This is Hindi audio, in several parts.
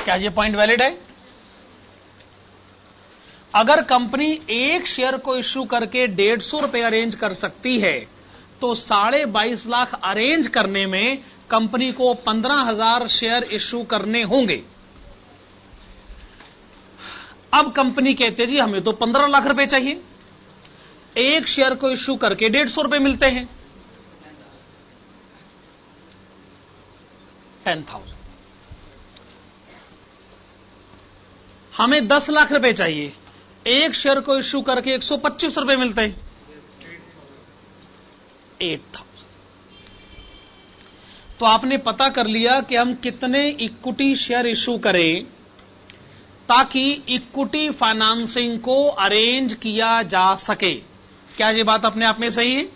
क्या ये पॉइंट वैलिड है? अगर कंपनी एक शेयर को इश्यू करके 150 रुपए अरेंज कर सकती है तो 22.5 लाख अरेंज करने में कंपनी को 15,000 शेयर इश्यू करने होंगे। अब कंपनी कहते जी हमें तो 15 लाख रुपए चाहिए, एक शेयर को इश्यू करके 150 रुपए मिलते हैं, 10,000। हमें 10 लाख रुपए चाहिए, एक शेयर को इश्यू करके 125 रुपए मिलते हैं, 8,000। तो आपने पता कर लिया कि हम कितने इक्विटी शेयर इश्यू करें ताकि इक्विटी फाइनेंसिंग को अरेंज किया जा सके। क्या ये बात अपने आप में सही है?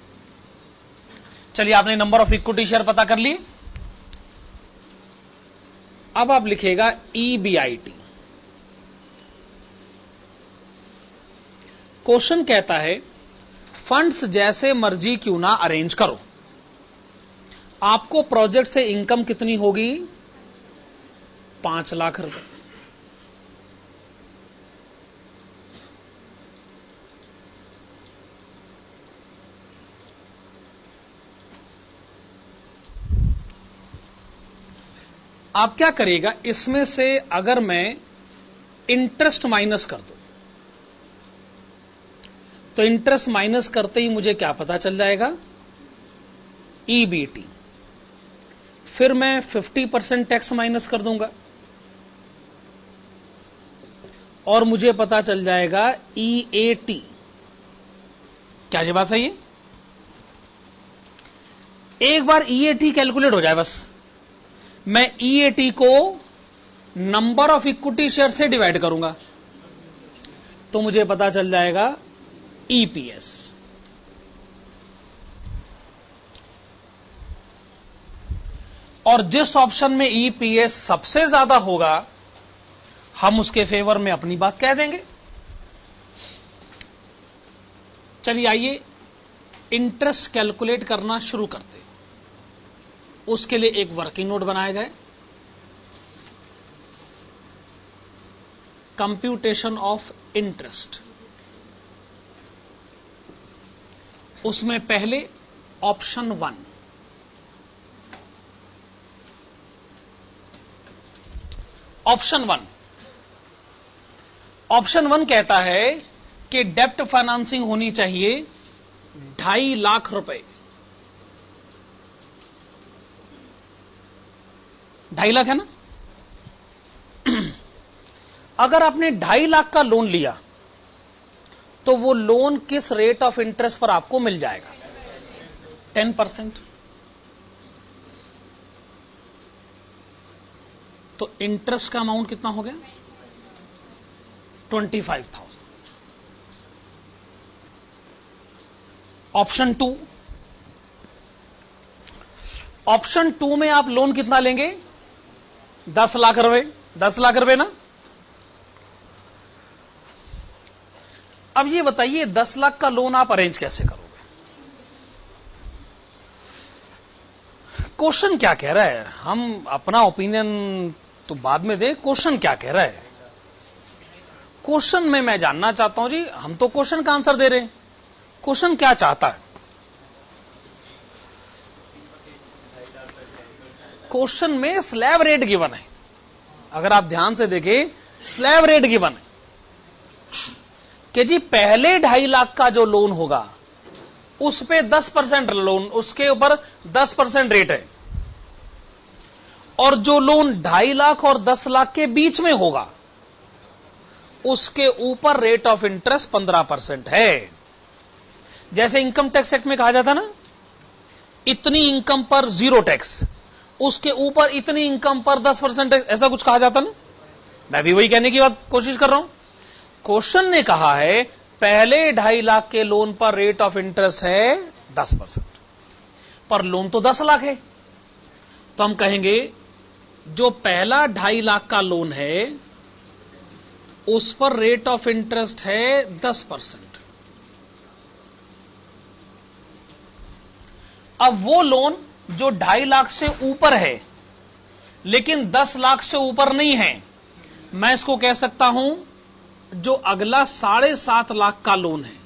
चलिए, आपने नंबर ऑफ इक्विटी शेयर पता कर लिए। अब आप लिखेगा EBIT। क्वेश्चन कहता है फंड्स जैसे मर्जी क्यों ना अरेंज करो, आपको प्रोजेक्ट से इनकम कितनी होगी? 5 लाख रुपए। आप क्या करिएगा, इसमें से अगर मैं इंटरेस्ट माइनस कर दूं तो इंटरेस्ट माइनस करते ही मुझे क्या पता चल जाएगा? EBT। फिर मैं 50% टैक्स माइनस कर दूंगा और मुझे पता चल जाएगा EAT। क्या ये बात सही है? एक बार EAT कैलकुलेट हो जाए बस, मैं EAT को नंबर ऑफ इक्विटी शेयर से डिवाइड करूंगा तो मुझे पता चल जाएगा EPS। और जिस ऑप्शन में EPS सबसे ज्यादा होगा हम उसके फेवर में अपनी बात कह देंगे। चलिए आइए इंटरेस्ट कैलकुलेट करना शुरू करते हैं। उसके लिए एक वर्किंग नोट बनाया जाए, कंप्यूटेशन ऑफ इंटरेस्ट। उसमें पहले ऑप्शन 1, ऑप्शन 1 कहता है कि डेप्ट फाइनेंसिंग होनी चाहिए 2.5 लाख रुपए। 2.5 लाख है ना? अगर आपने 2.5 लाख का लोन लिया तो वो लोन किस रेट ऑफ इंटरेस्ट पर आपको मिल जाएगा? 10%। तो इंटरेस्ट का अमाउंट कितना हो गया? 25,000। ऑप्शन 2, ऑप्शन 2 में आप लोन कितना लेंगे? 10 लाख रुपए। 10 लाख रुपए ना? अब ये बताइए 10 लाख का लोन आप अरेंज कैसे करोगे? क्वेश्चन क्या कह रहा है? हम अपना ओपिनियन तो बाद में दें, क्वेश्चन क्या कह रहा है? क्वेश्चन में मैं जानना चाहता हूं जी, हम तो क्वेश्चन का आंसर दे रहे हैं, क्वेश्चन क्या चाहता है? क्वेश्चन में स्लैब रेट गिवन है। अगर आप ध्यान से देखें, स्लैब रेट गिवन है कि जी पहले 2.5 लाख का जो लोन होगा उस पे 10% लोन, उसके ऊपर 10% रेट है, और जो लोन 2.5 लाख और 10 लाख के बीच में होगा उसके ऊपर रेट ऑफ इंटरेस्ट 15% है। जैसे इनकम टैक्स एक्ट में कहा जाता ना, इतनी इनकम पर 0 टैक्स, उसके ऊपर इतनी इनकम पर 10% टैक्स, ऐसा कुछ कहा जाता ना। मैं भी वही कहने की बात कोशिश कर रहा हूं। क्वेश्चन ने कहा है पहले 2.5 लाख के लोन पर रेट ऑफ इंटरेस्ट है 10%, पर लोन तो 10 लाख है, तो हम कहेंगे जो पहला 2.5 लाख का लोन है उस पर रेट ऑफ इंटरेस्ट है 10%। अब वो लोन जो 2.5 लाख से ऊपर है लेकिन 10 लाख से ऊपर नहीं है, मैं इसको कह सकता हूं जो अगला 7.5 लाख का लोन है,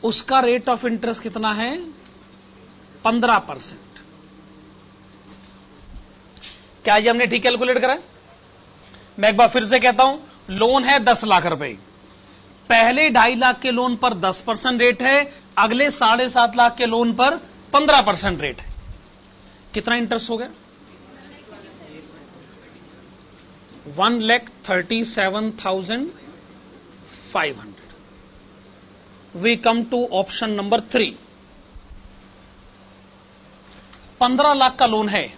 उसका रेट ऑफ इंटरेस्ट कितना है? 15%। क्या ये हमने ठीक कैलकुलेट करा? मैं एक बार फिर से कहता हूं, लोन है 10 लाख रुपए, पहले 2.5 लाख के लोन पर 10% रेट है, अगले 7.5 लाख के लोन पर 15% रेट है। कितना इंटरेस्ट हो गया? 1,37,500। We come to option number 3। 15 lakh का लोन है।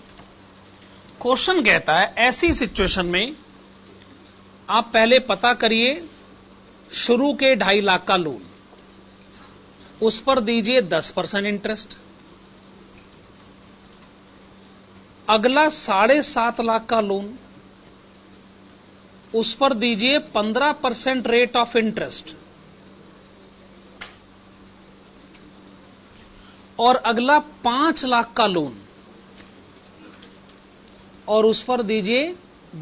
क्वेश्चन कहता है ऐसी सिचुएशन में आप पहले पता करिए शुरू के 2.5 लाख का लोन, उस पर दीजिए 10% इंटरेस्ट, अगला 7.5 लाख का लोन, उस पर दीजिए 15% रेट ऑफ इंटरेस्ट, और अगला 5 लाख का लोन और उस पर दीजिए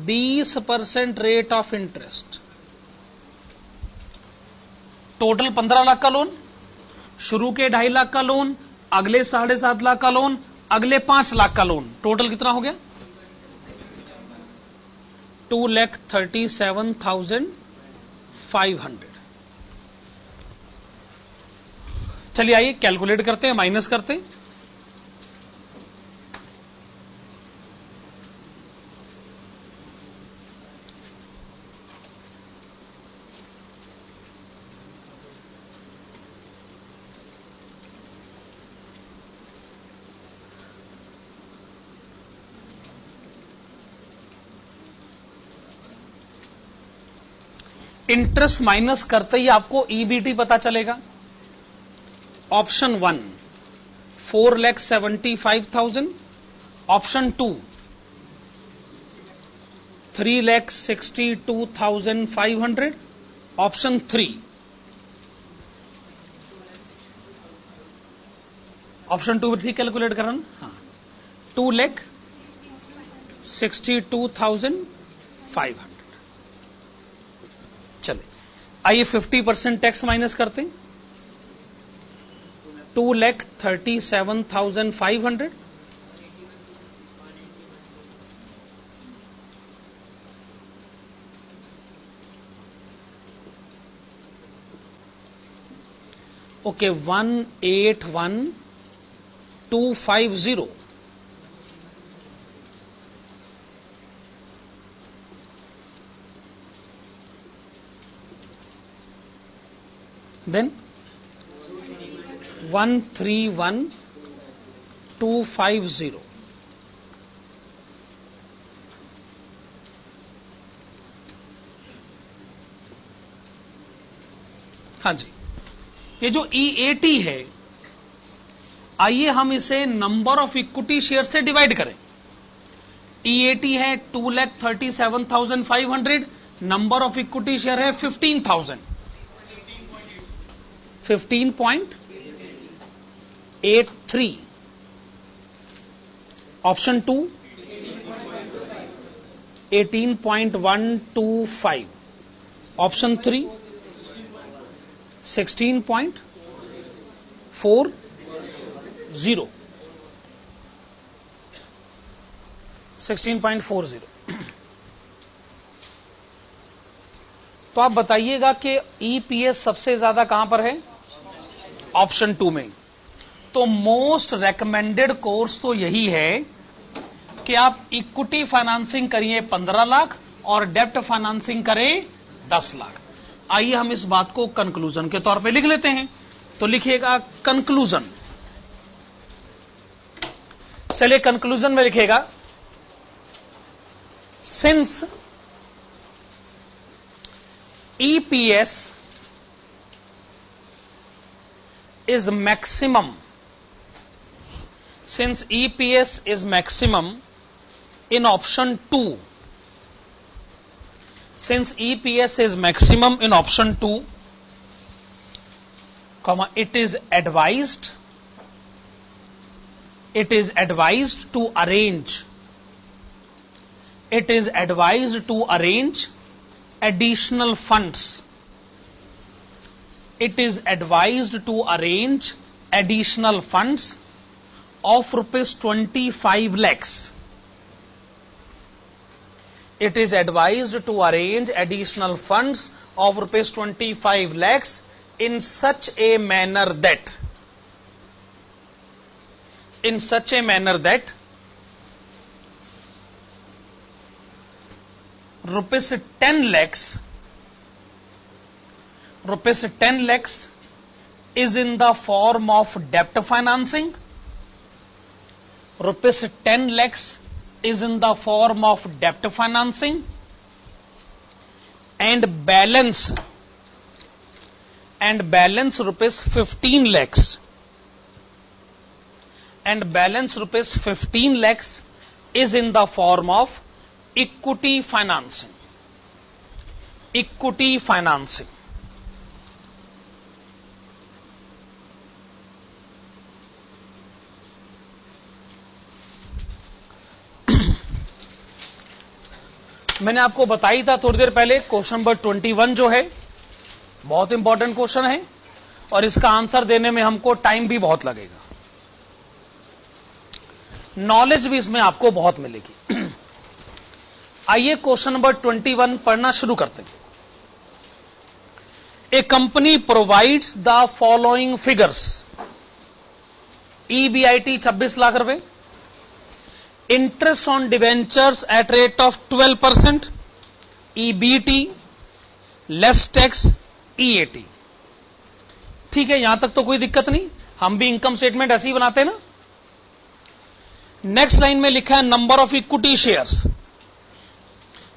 20% rate of interest. Total 15 lakh का लोन, शुरू के 2.5 लाख का लोन, अगले 7.5 लाख का लोन, अगले 5 लाख का लोन। टोटल कितना हो गया? 2,37,500। चलिए आइए कैलकुलेट करते हैं, माइनस करते हैं। इंटरेस्ट माइनस करते ही आपको ईबीटी पता चलेगा। ऑप्शन 1 4,75,000, ऑप्शन 2 3,62,500, ऑप्शन 3 ऑप्शन 2 ठीक कैलकुलेट कर रहा हूं। हाँ, 2,62,500। चले आइए 50% टैक्स माइनस करते हैं। 2,37,500, ओके 181,250। देन 131,250। हाँ जी, ये जो EAT है, आइए हम इसे नंबर ऑफ इक्विटी शेयर से डिवाइड करें। EAT है 2,37,500, नंबर ऑफ इक्विटी शेयर है 15,000, 15.83। Option 2 18.125, option 3 16.40, 16.40। तो आप बताइएगा कि ईपीएस सबसे ज्यादा कहां पर है? ऑप्शन 2 में। तो मोस्ट रेकमेंडेड कोर्स तो यही है कि आप इक्विटी फाइनेंसिंग करिए 15 लाख और डेब्ट फाइनेंसिंग करें 10 लाख। आइए हम इस बात को कंक्लूजन के तौर पे लिख लेते हैं। तो लिखिएगा कंक्लूजन। चलिए कंक्लूजन में लिखिएगा, since EPS is maximum, since EPS is maximum in option 2, since EPS is maximum in option 2, comma, it is advised to arrange additional funds. It is advised to arrange additional funds of rupees 25 lakhs. It is advised to arrange additional funds of rupees 25 lakhs in such a manner that rupees 10 lakhs is in the form of debt financing. Rupees 10 lakhs is in the form of debt financing, and balance rupees 15 lakhs is in the form of equity financing. मैंने आपको बताई था थोड़ी देर पहले, क्वेश्चन नंबर 21 जो है बहुत इंपॉर्टेंट क्वेश्चन है और इसका आंसर देने में हमको टाइम भी बहुत लगेगा, नॉलेज भी इसमें आपको बहुत मिलेगी। आइए क्वेश्चन नंबर 21 पढ़ना शुरू करते हैं। A company provides the following figures. EBIT 26 lakh रुपए, interest on debentures at rate of 12%, EBT less tax EAT। ठीक है, यहां तक तो कोई दिक्कत नहीं, हम भी इनकम स्टेटमेंट ऐसे ही बनाते हैं ना। नेक्स्ट लाइन में लिखा है नंबर ऑफ इक्विटी शेयर्स।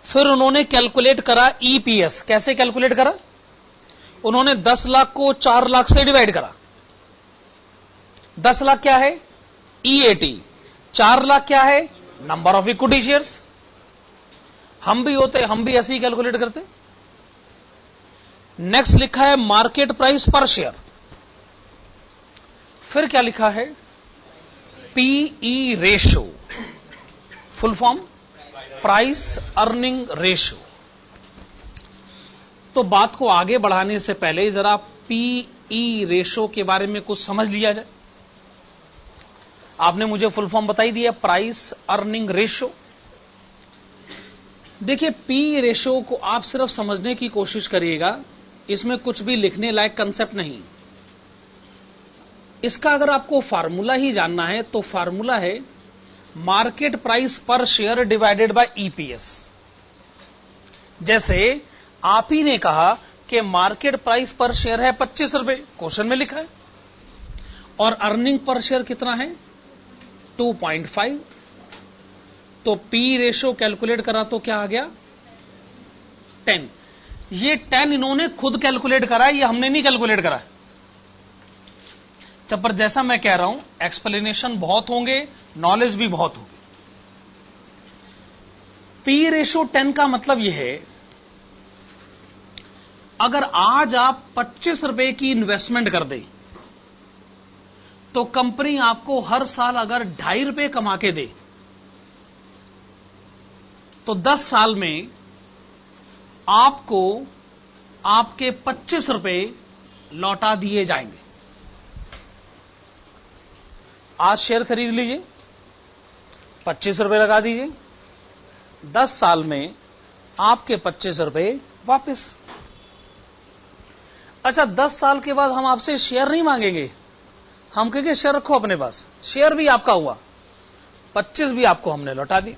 फिर उन्होंने कैलकुलेट करा EPS। कैसे कैलकुलेट करा? उन्होंने 10 लाख को 4 लाख से डिवाइड करा। 10 लाख क्या है? EAT। 4 लाख क्या है? Number of equity shares. हम भी होते, हम भी ऐसे ही कैलकुलेट करते। नेक्स्ट लिखा है मार्केट प्राइस पर शेयर। फिर क्या लिखा है? PE ratio, full form price earning ratio. तो बात को आगे बढ़ाने से पहले जरा PE रेशियो के बारे में कुछ समझ लिया जाए। आपने मुझे फुल फॉर्म बताई दिया, प्राइस अर्निंग रेशियो। देखिए, PE रेशियो को आप सिर्फ समझने की कोशिश करिएगा, इसमें कुछ भी लिखने लायक कंसेप्ट नहीं। इसका अगर आपको फार्मूला ही जानना है तो फार्मूला है मार्केट प्राइस पर शेयर डिवाइडेड बाय EPS। जैसे आप ही ने कहा कि मार्केट प्राइस पर शेयर है 25 रुपए, क्वेश्चन में लिखा है, और अर्निंग पर शेयर कितना है? 2.5। तो PE रेशियो कैलकुलेट करा तो क्या आ गया? 10। ये 10 इन्होंने खुद कैलकुलेट करा है, ये हमने नहीं कैलकुलेट करा। जब पर जैसा मैं कह रहा हूं, एक्सप्लेनेशन बहुत होंगे, नॉलेज भी बहुत होगी। PE रेशियो 10 का मतलब यह है, अगर आज आप 25 रुपए की इन्वेस्टमेंट कर दें तो कंपनी आपको हर साल अगर 2.5 रुपए कमा के दे तो 10 साल में आपको आपके 25 रुपए लौटा दिए जाएंगे। आज शेयर खरीद लीजिए, 25 रुपए लगा दीजिए, 10 साल में आपके 25 रुपए वापस। अच्छा, 10 साल के बाद हम आपसे शेयर नहीं मांगेंगे, हम कहेंगे शेयर रखो अपने पास, शेयर भी आपका हुआ, 25 भी आपको हमने लौटा दी।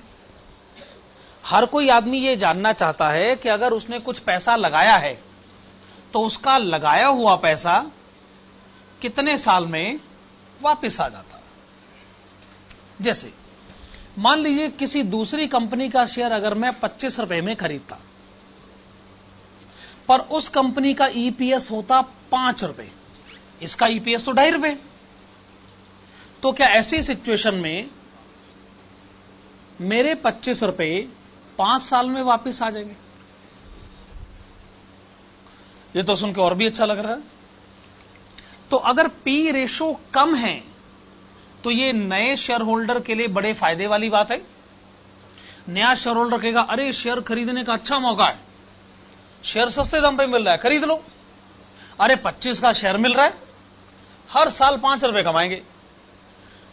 हर कोई आदमी ये जानना चाहता है कि अगर उसने कुछ पैसा लगाया है तो उसका लगाया हुआ पैसा कितने साल में वापस आ जाता है। जैसे मान लीजिए किसी दूसरी कंपनी का शेयर अगर मैं 25 रुपए में खरीदता, पर उस कंपनी का EPS होता 5 रुपए, इसका EPS तो 2.5 रुपए, तो क्या ऐसी सिचुएशन में मेरे 25 रुपए 5 साल में वापस आ जाएंगे? ये तो सुनकर और भी अच्छा लग रहा है। तो अगर पी रेशो कम है तो ये नए शेयर होल्डर के लिए बड़े फायदे वाली बात है। नया शेयर होल्डर कहेगा अरे शेयर खरीदने का अच्छा मौका है, शेयर सस्ते दाम पे मिल रहा है, खरीद लो। अरे 25 का शेयर मिल रहा है, हर साल 5 रुपए कमाएंगे,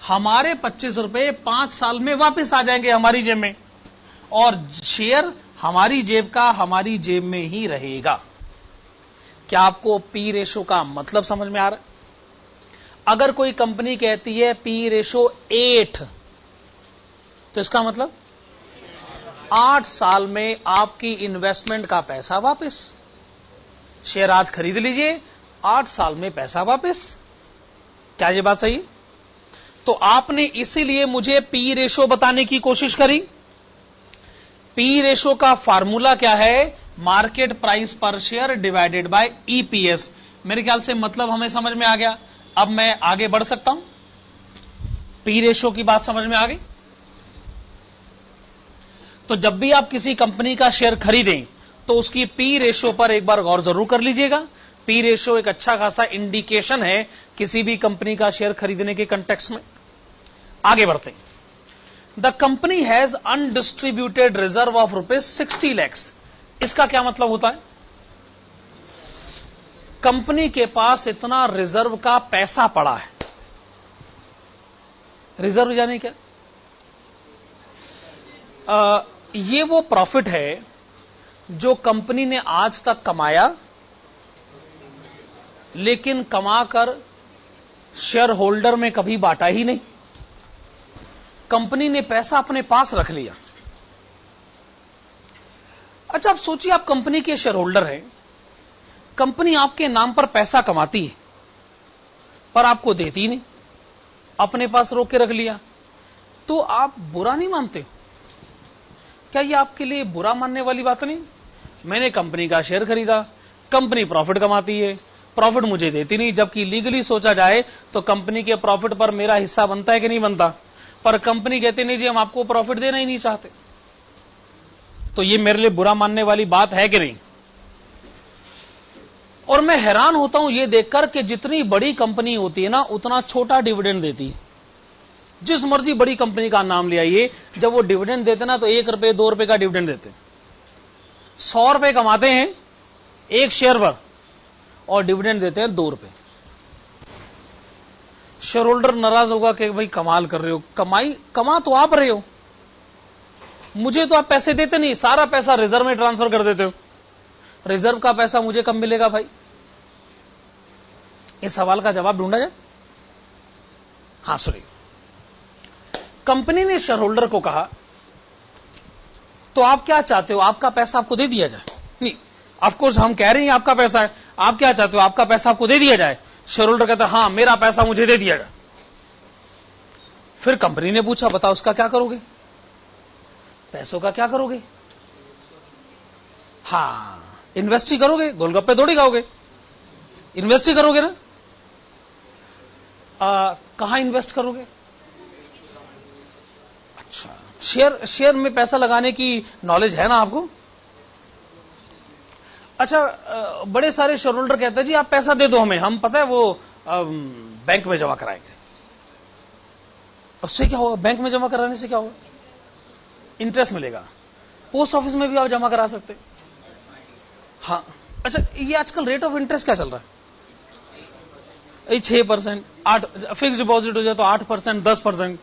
हमारे 25 रुपए 5 साल में वापस आ जाएंगे हमारी जेब में, और शेयर हमारी जेब का हमारी जेब में ही रहेगा। क्या आपको पी रेशो का मतलब समझ में आ रहा है? अगर कोई कंपनी कहती है पी रेशो 8, तो इसका मतलब 8 साल में आपकी इन्वेस्टमेंट का पैसा वापस। शेयर आज खरीद लीजिए, 8 साल में पैसा वापस। क्या ये बात सही है? तो आपने इसीलिए मुझे पी रेशो बताने की कोशिश करी। पी रेशो का फार्मूला क्या है? मार्केट प्राइस पर शेयर डिवाइडेड बाय ईपीएस। मेरे ख्याल से मतलब हमें समझ में आ गया। अब मैं आगे बढ़ सकता हूं। पी रेशो की बात समझ में आ गई। तो जब भी आप किसी कंपनी का शेयर खरीदें तो उसकी पी रेशो पर एक बार गौर जरूर कर लीजिएगा। पी रेशो एक अच्छा खासा इंडिकेशन है किसी भी कंपनी का शेयर खरीदने के कंटेक्स्ट में। आगे बढ़ते हैं। The company has undistributed reserve of ₹60 lakhs। इसका क्या मतलब होता है? कंपनी के पास इतना रिजर्व का पैसा पड़ा है। रिजर्व यानी क्या? ये वो प्रॉफिट है जो कंपनी ने आज तक कमाया, लेकिन कमाकर शेयर होल्डर में कभी बांटा ही नहीं। कंपनी ने पैसा अपने पास रख लिया। अच्छा, आप सोचिए, आप कंपनी के शेयर होल्डर हैं, कंपनी आपके नाम पर पैसा कमाती है पर आपको देती नहीं, अपने पास रोक के रख लिया, तो आप बुरा नहीं मानते? क्या ये आपके लिए बुरा मानने वाली बात नहीं? मैंने कंपनी का शेयर खरीदा, कंपनी प्रॉफिट कमाती है, प्रॉफिट मुझे देती नहीं, जबकि लीगली सोचा जाए तो कंपनी के प्रॉफिट पर मेरा हिस्सा बनता है कि नहीं बनता, पर कंपनी कहती नहीं जी हम आपको प्रॉफिट देना ही नहीं चाहते। तो ये मेरे लिए बुरा मानने वाली बात है कि नहीं? और मैं हैरान होता हूं ये देखकर कि जितनी बड़ी कंपनी होती है ना, उतना छोटा डिविडेंड देती है। जिस मर्जी बड़ी कंपनी का नाम ले आइए, जब वो डिविडेंड देते ना तो 1 रुपए 2 रुपए का डिविडेंड देते। 100 रुपए कमाते हैं एक शेयर पर और डिविडेंड देते हैं 2 रुपए। शेयर होल्डर नाराज होगा कि भाई कमाल कर रहे हो, कमा तो आप रहे हो, मुझे तो आप पैसे देते नहीं, सारा पैसा रिजर्व में ट्रांसफर कर देते हो। रिजर्व का पैसा मुझे कब मिलेगा भाई? इस सवाल का जवाब ढूंढा जाए। हां सुनिए, कंपनी ने शेयर होल्डर को कहा तो आप क्या चाहते हो, आपका पैसा आपको दे दिया जाए? नहीं, ऑफकोर्स हम कह रहे हैं आपका पैसा है, आप क्या चाहते हो, आपका पैसा आपको दे दिया जाए? शेयर होल्डर कहता है हां मेरा पैसा मुझे दे दिया जाए। फिर कंपनी ने पूछा बताओ उसका क्या करोगे, पैसों का क्या करोगे? हां इन्वेस्ट ही करोगे, गोलगप्पे थोड़ी खाओगे, इन्वेस्ट ही करोगे ना। कहां इन्वेस्ट करोगे? अच्छा, शेयर में पैसा लगाने की नॉलेज है ना आपको? अच्छा, बड़े सारे शेयर होल्डर कहते हैं जी आप पैसा दे दो हमें, हम पता है वो बैंक में जमा कराएंगे। उससे क्या होगा? बैंक में जमा कराने से क्या होगा? इंटरेस्ट मिलेगा। पोस्ट ऑफिस में भी आप जमा करा सकते। हाँ, अच्छा, ये आजकल रेट ऑफ इंटरेस्ट क्या चल रहा है? 6%, 8 फिक्स डिपॉजिट हो जाए तो 8%, 10%।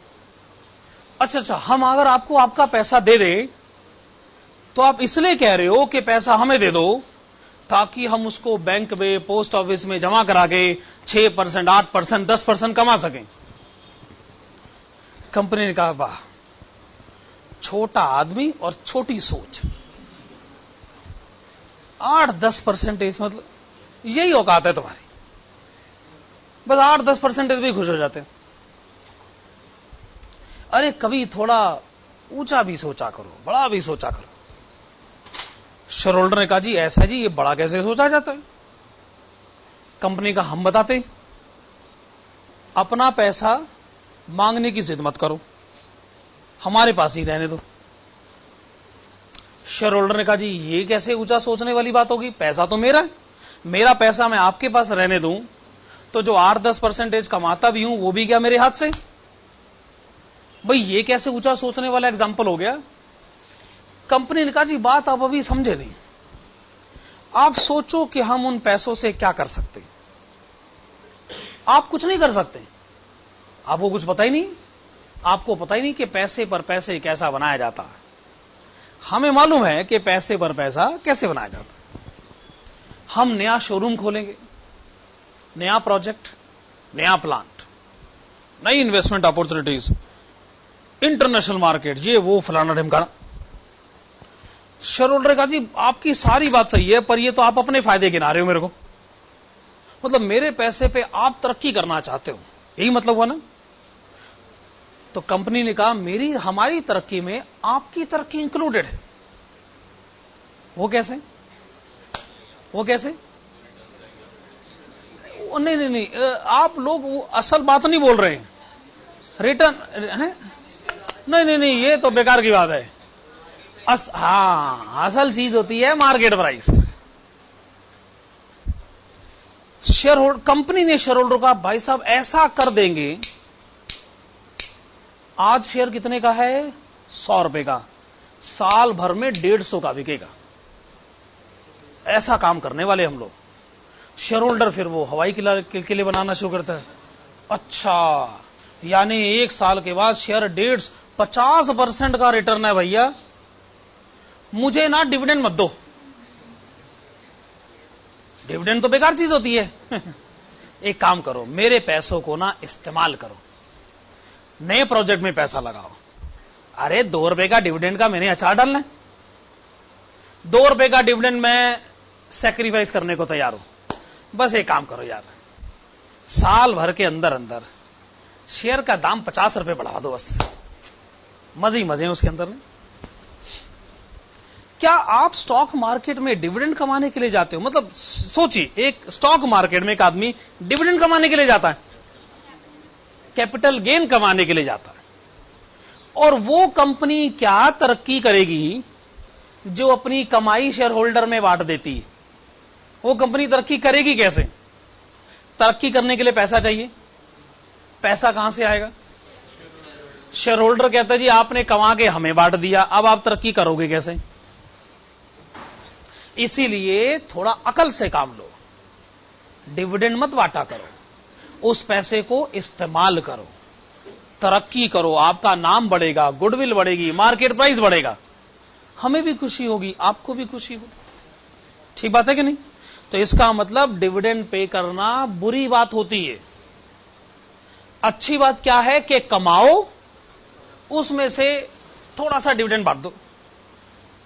अच्छा, हम अगर आपको आपका पैसा दे दे तो आप इसलिए कह रहे हो कि पैसा हमें दे दो ताकि हम उसको बैंक में, पोस्ट ऑफिस में जमा करा के 6%, 8%, 10% कमा सकें। कंपनी ने कहा वाह, छोटा आदमी और छोटी सोच। 8-10% मतलब यही औकात है तुम्हारी, बस 8-10% भी खुश हो जाते हैं। अरे कभी थोड़ा ऊंचा भी सोचा करो, बड़ा भी सोचा करो। शेयर होल्डर ने कहा जी ऐसा जी, ये बड़ा कैसे सोचा जाता है? कंपनी का हम बताते, अपना पैसा मांगने की जिद मत करो, हमारे पास ही रहने दो। शेयर होल्डर ने कहा जी ये कैसे ऊंचा सोचने वाली बात होगी, पैसा तो मेरा है, मेरा पैसा मैं आपके पास रहने दूं तो जो 8-10% कमाता भी हूं वो भी क्या मेरे हाथ से? भाई ये कैसे ऊंचा सोचने वाला एग्जाम्पल हो गया। कंपनी ने कहा जी बात आप अभी समझे नहीं, आप सोचो कि हम उन पैसों से क्या कर सकते हैं। आप कुछ नहीं कर सकते, आपको कुछ पता ही नहीं, आपको पता ही नहीं कि पैसे पर पैसे कैसा बनाया जाता है। हमें मालूम है कि पैसे पर पैसा कैसे बनाया जाता है। हम नया शोरूम खोलेंगे, नया प्रोजेक्ट, नया प्लांट, नई इन्वेस्टमेंट अपॉर्चुनिटीज, इंटरनेशनल मार्केट, ये वो फलाना ढिमकाना। शेयर होल्डर का जी आपकी सारी बात सही है, पर ये तो आप अपने फायदे गिना रहे हो मेरे को, मतलब मेरे पैसे पे आप तरक्की करना चाहते हो, यही मतलब हुआ ना। तो कंपनी ने कहा हमारी तरक्की में आपकी तरक्की इंक्लूडेड है। वो कैसे? वो कैसे? नहीं, आप लोग वो असल बात नहीं बोल रहे हैं। रिटर्न है? नहीं, ये तो बेकार की बात है। असल चीज होती है market price. Share holder, company ने शेयर होल्डर का भाई साहब ऐसा कर देंगे, आज शेयर कितने का है? 100 रुपए का, साल भर में 150 का बिकेगा। ऐसा काम करने वाले हम लोग। शेयर होल्डर फिर वो हवाई किले बनाना शुरू करता है। अच्छा, यानी 1 साल के बाद शेयर 50% का रिटर्न है भैया, मुझे ना डिविडेंड मत दो। डिविडेंड तो बेकार चीज होती है। एक काम करो, मेरे पैसों को ना इस्तेमाल करो, नए प्रोजेक्ट में पैसा लगाओ। अरे 2 रुपए का डिविडेंड का मैंने अचार डालना है, 2 रुपए का डिविडेंड मैं सैक्रिफाइस करने को तैयार हूं। बस एक काम करो यार, साल भर के अंदर अंदर शेयर का दाम 50 रुपए बढ़ा दो, बस मजे ही मजे हैं उसके अंदर। क्या आप स्टॉक मार्केट में डिविडेंड कमाने के लिए जाते हो? मतलब सोचिए, एक स्टॉक मार्केट में एक आदमी डिविडेंड कमाने के लिए जाता है, कैपिटल गेन कमाने के लिए जाता है, और वो कंपनी क्या तरक्की करेगी जो अपनी कमाई शेयर होल्डर में बांट देती है? वो कंपनी तरक्की करेगी कैसे? तरक्की करने के लिए पैसा चाहिए, पैसा कहां से आएगा? शेयर होल्डर कहता है जी आपने कमा के हमें बांट दिया, अब आप तरक्की करोगे कैसे? इसीलिए थोड़ा अकल से काम लो, डिविडेंड मत बांटा करो, उस पैसे को इस्तेमाल करो, तरक्की करो, आपका नाम बढ़ेगा, गुडविल बढ़ेगी, मार्केट प्राइस बढ़ेगा, हमें भी खुशी होगी, आपको भी खुशी होगी। ठीक बात है कि नहीं? तो इसका मतलब डिविडेंड पे करना बुरी बात होती है। अच्छी बात क्या है कि कमाओ, उसमें से थोड़ा सा डिविडेंड बांट दो।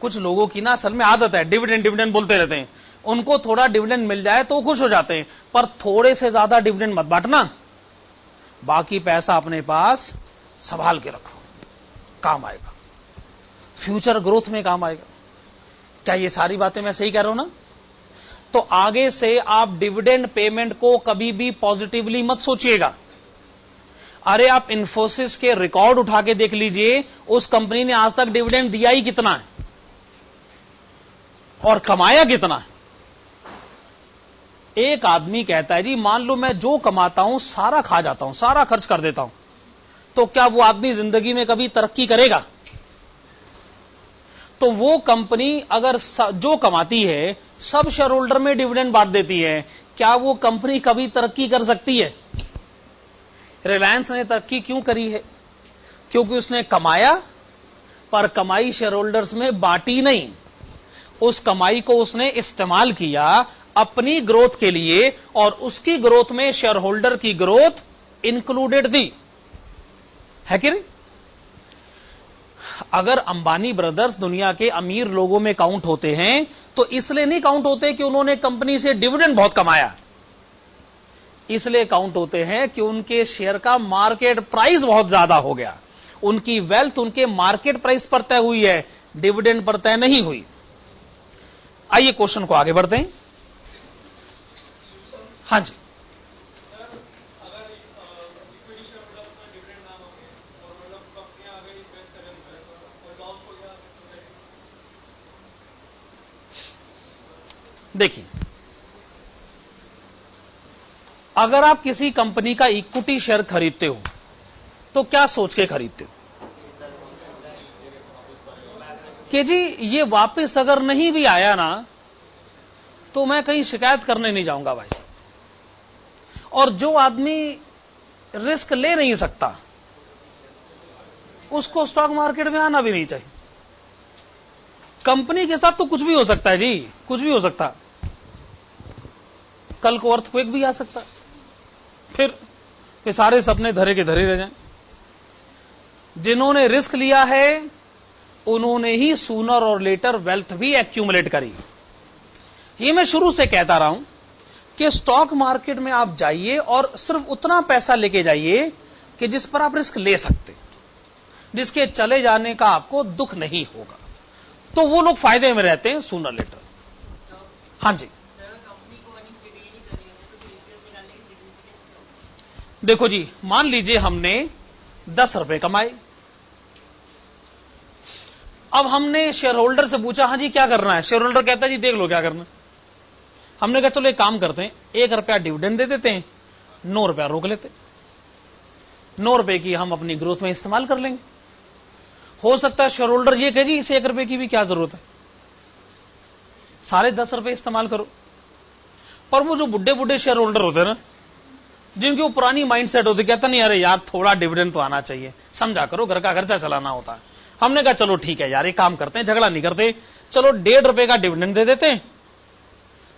कुछ लोगों की ना असल में आदत है डिविडेंड बोलते रहते हैं, उनको थोड़ा डिविडेंड मिल जाए तो खुश हो जाते हैं, पर थोड़े से ज्यादा डिविडेंड मत बांटना, बाकी पैसा अपने पास संभाल के रखो, काम आएगा, फ्यूचर ग्रोथ में काम आएगा। क्या ये सारी बातें मैं सही कह रहा हूं ना? तो आगे से आप डिविडेंड पेमेंट को कभी भी पॉजिटिवली मत सोचिएगा। अरे आप इन्फोसिस के रिकॉर्ड उठा के देख लीजिए, उस कंपनी ने आज तक डिविडेंड दिया ही कितना है और कमाया कितना है। एक आदमी कहता है जी मान लो मैं जो कमाता हूं सारा खा जाता हूं, सारा खर्च कर देता हूं, तो क्या वो आदमी जिंदगी में कभी तरक्की करेगा? तो वो कंपनी अगर जो कमाती है सब शेयर होल्डर में डिविडेंड बांट देती है, क्या वो कंपनी कभी तरक्की कर सकती है? रिलायंस ने तरक्की क्यों करी है? क्योंकि उसने कमाया, पर कमाई शेयर होल्डर्स में बांटी नहीं, उस कमाई को उसने इस्तेमाल किया अपनी ग्रोथ के लिए, और उसकी ग्रोथ में शेयर होल्डर की ग्रोथ इंक्लूडेड थी, है कि नहीं? अगर अंबानी ब्रदर्स दुनिया के अमीर लोगों में काउंट होते हैं तो इसलिए नहीं काउंट होते कि उन्होंने कंपनी से डिविडेंड बहुत कमाया, इसलिए काउंट होते हैं कि उनके शेयर का मार्केट प्राइस बहुत ज्यादा हो गया, उनकी वेल्थ उनके मार्केट प्राइस पर तय हुई है, डिविडेंड पर तय नहीं हुई। आइए क्वेश्चन को आगे बढ़ते हैं। हाँ जी, देखिए अगर आप किसी कंपनी का इक्विटी शेयर खरीदते हो तो क्या सोच के खरीदते हो कि जी ये वापस अगर नहीं भी आया ना तो मैं कहीं शिकायत करने नहीं जाऊंगा भाई साहब। और जो आदमी रिस्क ले नहीं सकता उसको स्टॉक मार्केट में आना भी नहीं चाहिए। कंपनी के साथ तो कुछ भी हो सकता है जी, कुछ भी हो सकता है। कल को अर्थक्वेक भी आ सकता है, फिर सारे सपने धरे के धरे रह जाएं। जिन्होंने रिस्क लिया है उन्होंने ही सूनर और लेटर वेल्थ भी एक्यूमुलेट करी। ये मैं शुरू से कहता रहा हूं कि स्टॉक मार्केट में आप जाइए और सिर्फ उतना पैसा लेके जाइए कि जिस पर आप रिस्क ले सकते, जिसके चले जाने का आपको दुख नहीं होगा, तो वो लोग फायदे में रहते हैं सूनर लेटर। हाँ जी, देखो जी, मान लीजिए हमने 10 रुपए कमाए। अब हमने शेयर होल्डर से पूछा, हाँ जी क्या करना है? शेयर होल्डर कहता है जी देख लो क्या करना। हमने कहा चलो एक काम करते हैं, 1 रुपया डिविडेंड दे देते हैं, 9 रुपया रोक लेते। 9 रुपए की हम अपनी ग्रोथ में इस्तेमाल कर लेंगे। हो सकता है शेयर होल्डर ये कहे जी इसे 1 रुपए की भी क्या जरूरत है, सारे 10 रुपए इस्तेमाल करो। पर वो जो बुढ़े बुढ़े शेयर होल्डर होते हैं ना, जिनकी वो पुरानी माइंडसेट होती, कहता नहीं अरे यार थोड़ा डिविडेंड तो आना चाहिए, समझा करो घर का खर्चा चलाना होता है। हमने कहा चलो ठीक है यार, एक काम करते हैं, झगड़ा नहीं करते, चलो 1.5 रुपए का डिविडेंड दे देते हैं,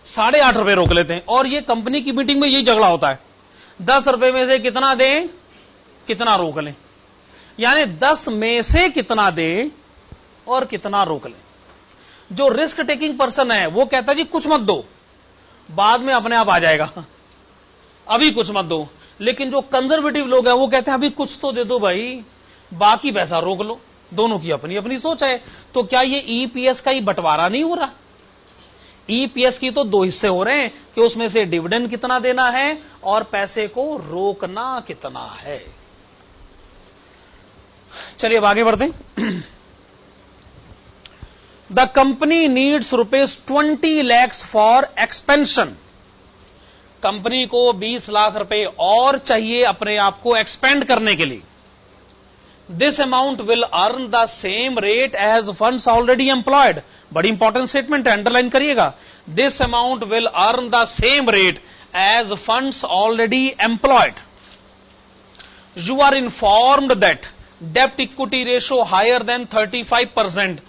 8.5 रुपए रोक लेते हैं। और ये कंपनी की मीटिंग में यही झगड़ा होता है, 10 रुपए में से कितना दें, कितना रोक लें, यानी 10 में से कितना दें और कितना रोक लें। जो रिस्क टेकिंग पर्सन है वो कहता है जी कुछ मत दो, बाद में अपने आप आ जाएगा, अभी कुछ मत दो। लेकिन जो कंजर्वेटिव लोग हैं वो कहते हैं अभी कुछ तो दे दो भाई, बाकी पैसा रोक लो। दोनों की अपनी अपनी सोच है। तो क्या ये ईपीएस का ही बंटवारा नहीं हो रहा? ईपीएस की तो 2 हिस्से हो रहे हैं कि उसमें से डिविडेंड कितना देना है और पैसे को रोकना कितना है। चलिए अब आगे बढ़ते हैं। The company needs ₹20 lakhs for expansion. Company को 20 लाख रुपए और चाहिए अपने आप को एक्सपेंड करने के लिए। This amount will earn the same rate as funds already employed. बड़ी इंपॉर्टेंट स्टेटमेंट है, अंडरलाइन करिएगा। This amount will earn the same rate as funds already employed. You are informed that डेप्ट equity ratio higher than 35%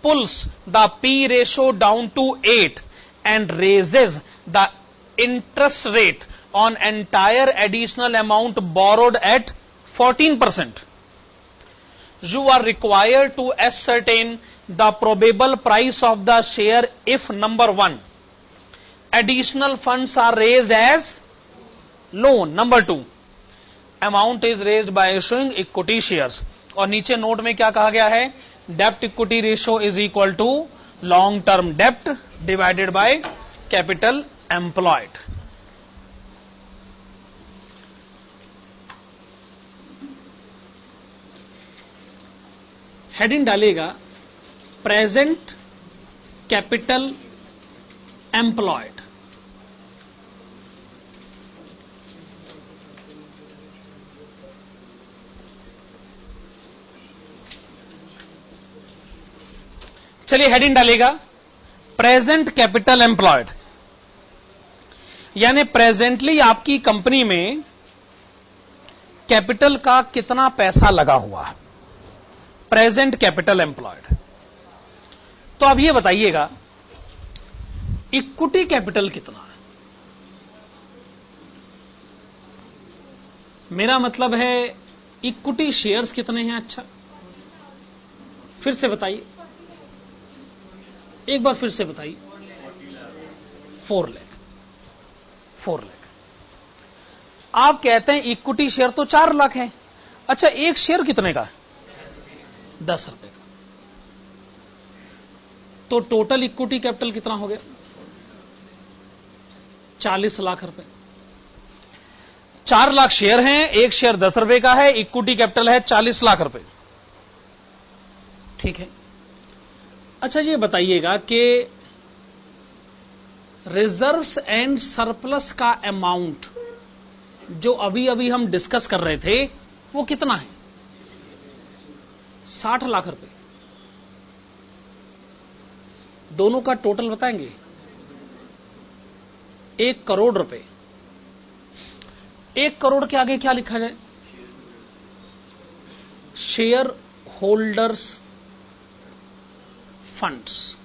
pulls the P ratio down to 8 and raises the interest rate on entire additional amount borrowed at 14%. You are required to ascertain the probable price of the share if number 1, additional funds are raised as loan, number 2, amount is raised by issuing equity shares। और नीचे नोट में क्या कहा गया है? डेप्ट equity ratio is equal to long term डेप्ट divided by capital employed. Heading डालिएगा प्रेजेंट कैपिटल एम्प्लॉयड। चलिए हेडिंग डालेगा प्रेजेंट कैपिटल एम्प्लॉयड, यानी प्रेजेंटली आपकी कंपनी में कैपिटल का कितना पैसा लगा हुआ है, प्रेजेंट कैपिटल एम्प्लॉयड। तो अब ये बताइएगा इक्विटी कैपिटल कितना है? मेरा मतलब है इक्विटी शेयर्स कितने हैं? अच्छा फिर से बताइए, एक बार फिर से बताइए। 4 लाख। 4 लाख। आप कहते हैं इक्विटी शेयर तो 4 लाख है। अच्छा एक शेयर कितने का? 10 रुपए का। तो टोटल इक्विटी कैपिटल कितना हो गया? 40 लाख रुपए। 4 लाख शेयर हैं, एक शेयर 10 रुपए का है, इक्विटी कैपिटल है 40 लाख रुपए। ठीक है। अच्छा ये बताइएगा कि रिजर्व्स एंड सरप्लस का अमाउंट जो अभी अभी हम डिस्कस कर रहे थे वो कितना है? 60 लाख रुपए। दोनों का टोटल बताएंगे? 1 करोड़ रुपए। 1 करोड़ के आगे क्या लिखा जाए? Share holders funds.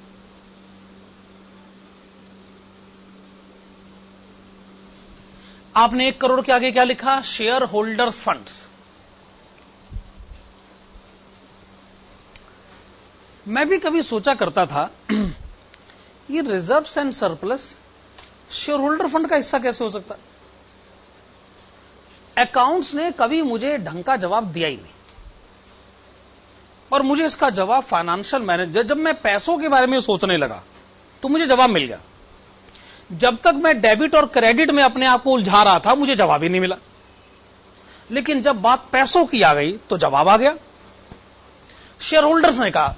आपने 1 करोड़ के आगे क्या लिखा? Share holders funds. मैं भी कभी सोचा करता था ये reserves and surplus share holder fund का हिस्सा कैसे हो सकता? अकाउंट्स ने कभी मुझे ढंग का जवाब दिया ही नहीं, और मुझे इसका जवाब फाइनेंशियल मैनेजर, जब मैं पैसों के बारे में सोचने लगा तो मुझे जवाब मिल गया। जब तक मैं डेबिट और क्रेडिट में अपने आप को उलझा रहा था मुझे जवाब ही नहीं मिला, लेकिन जब बात पैसों की आ गई तो जवाब आ गया। शेयर होल्डर्स ने कहा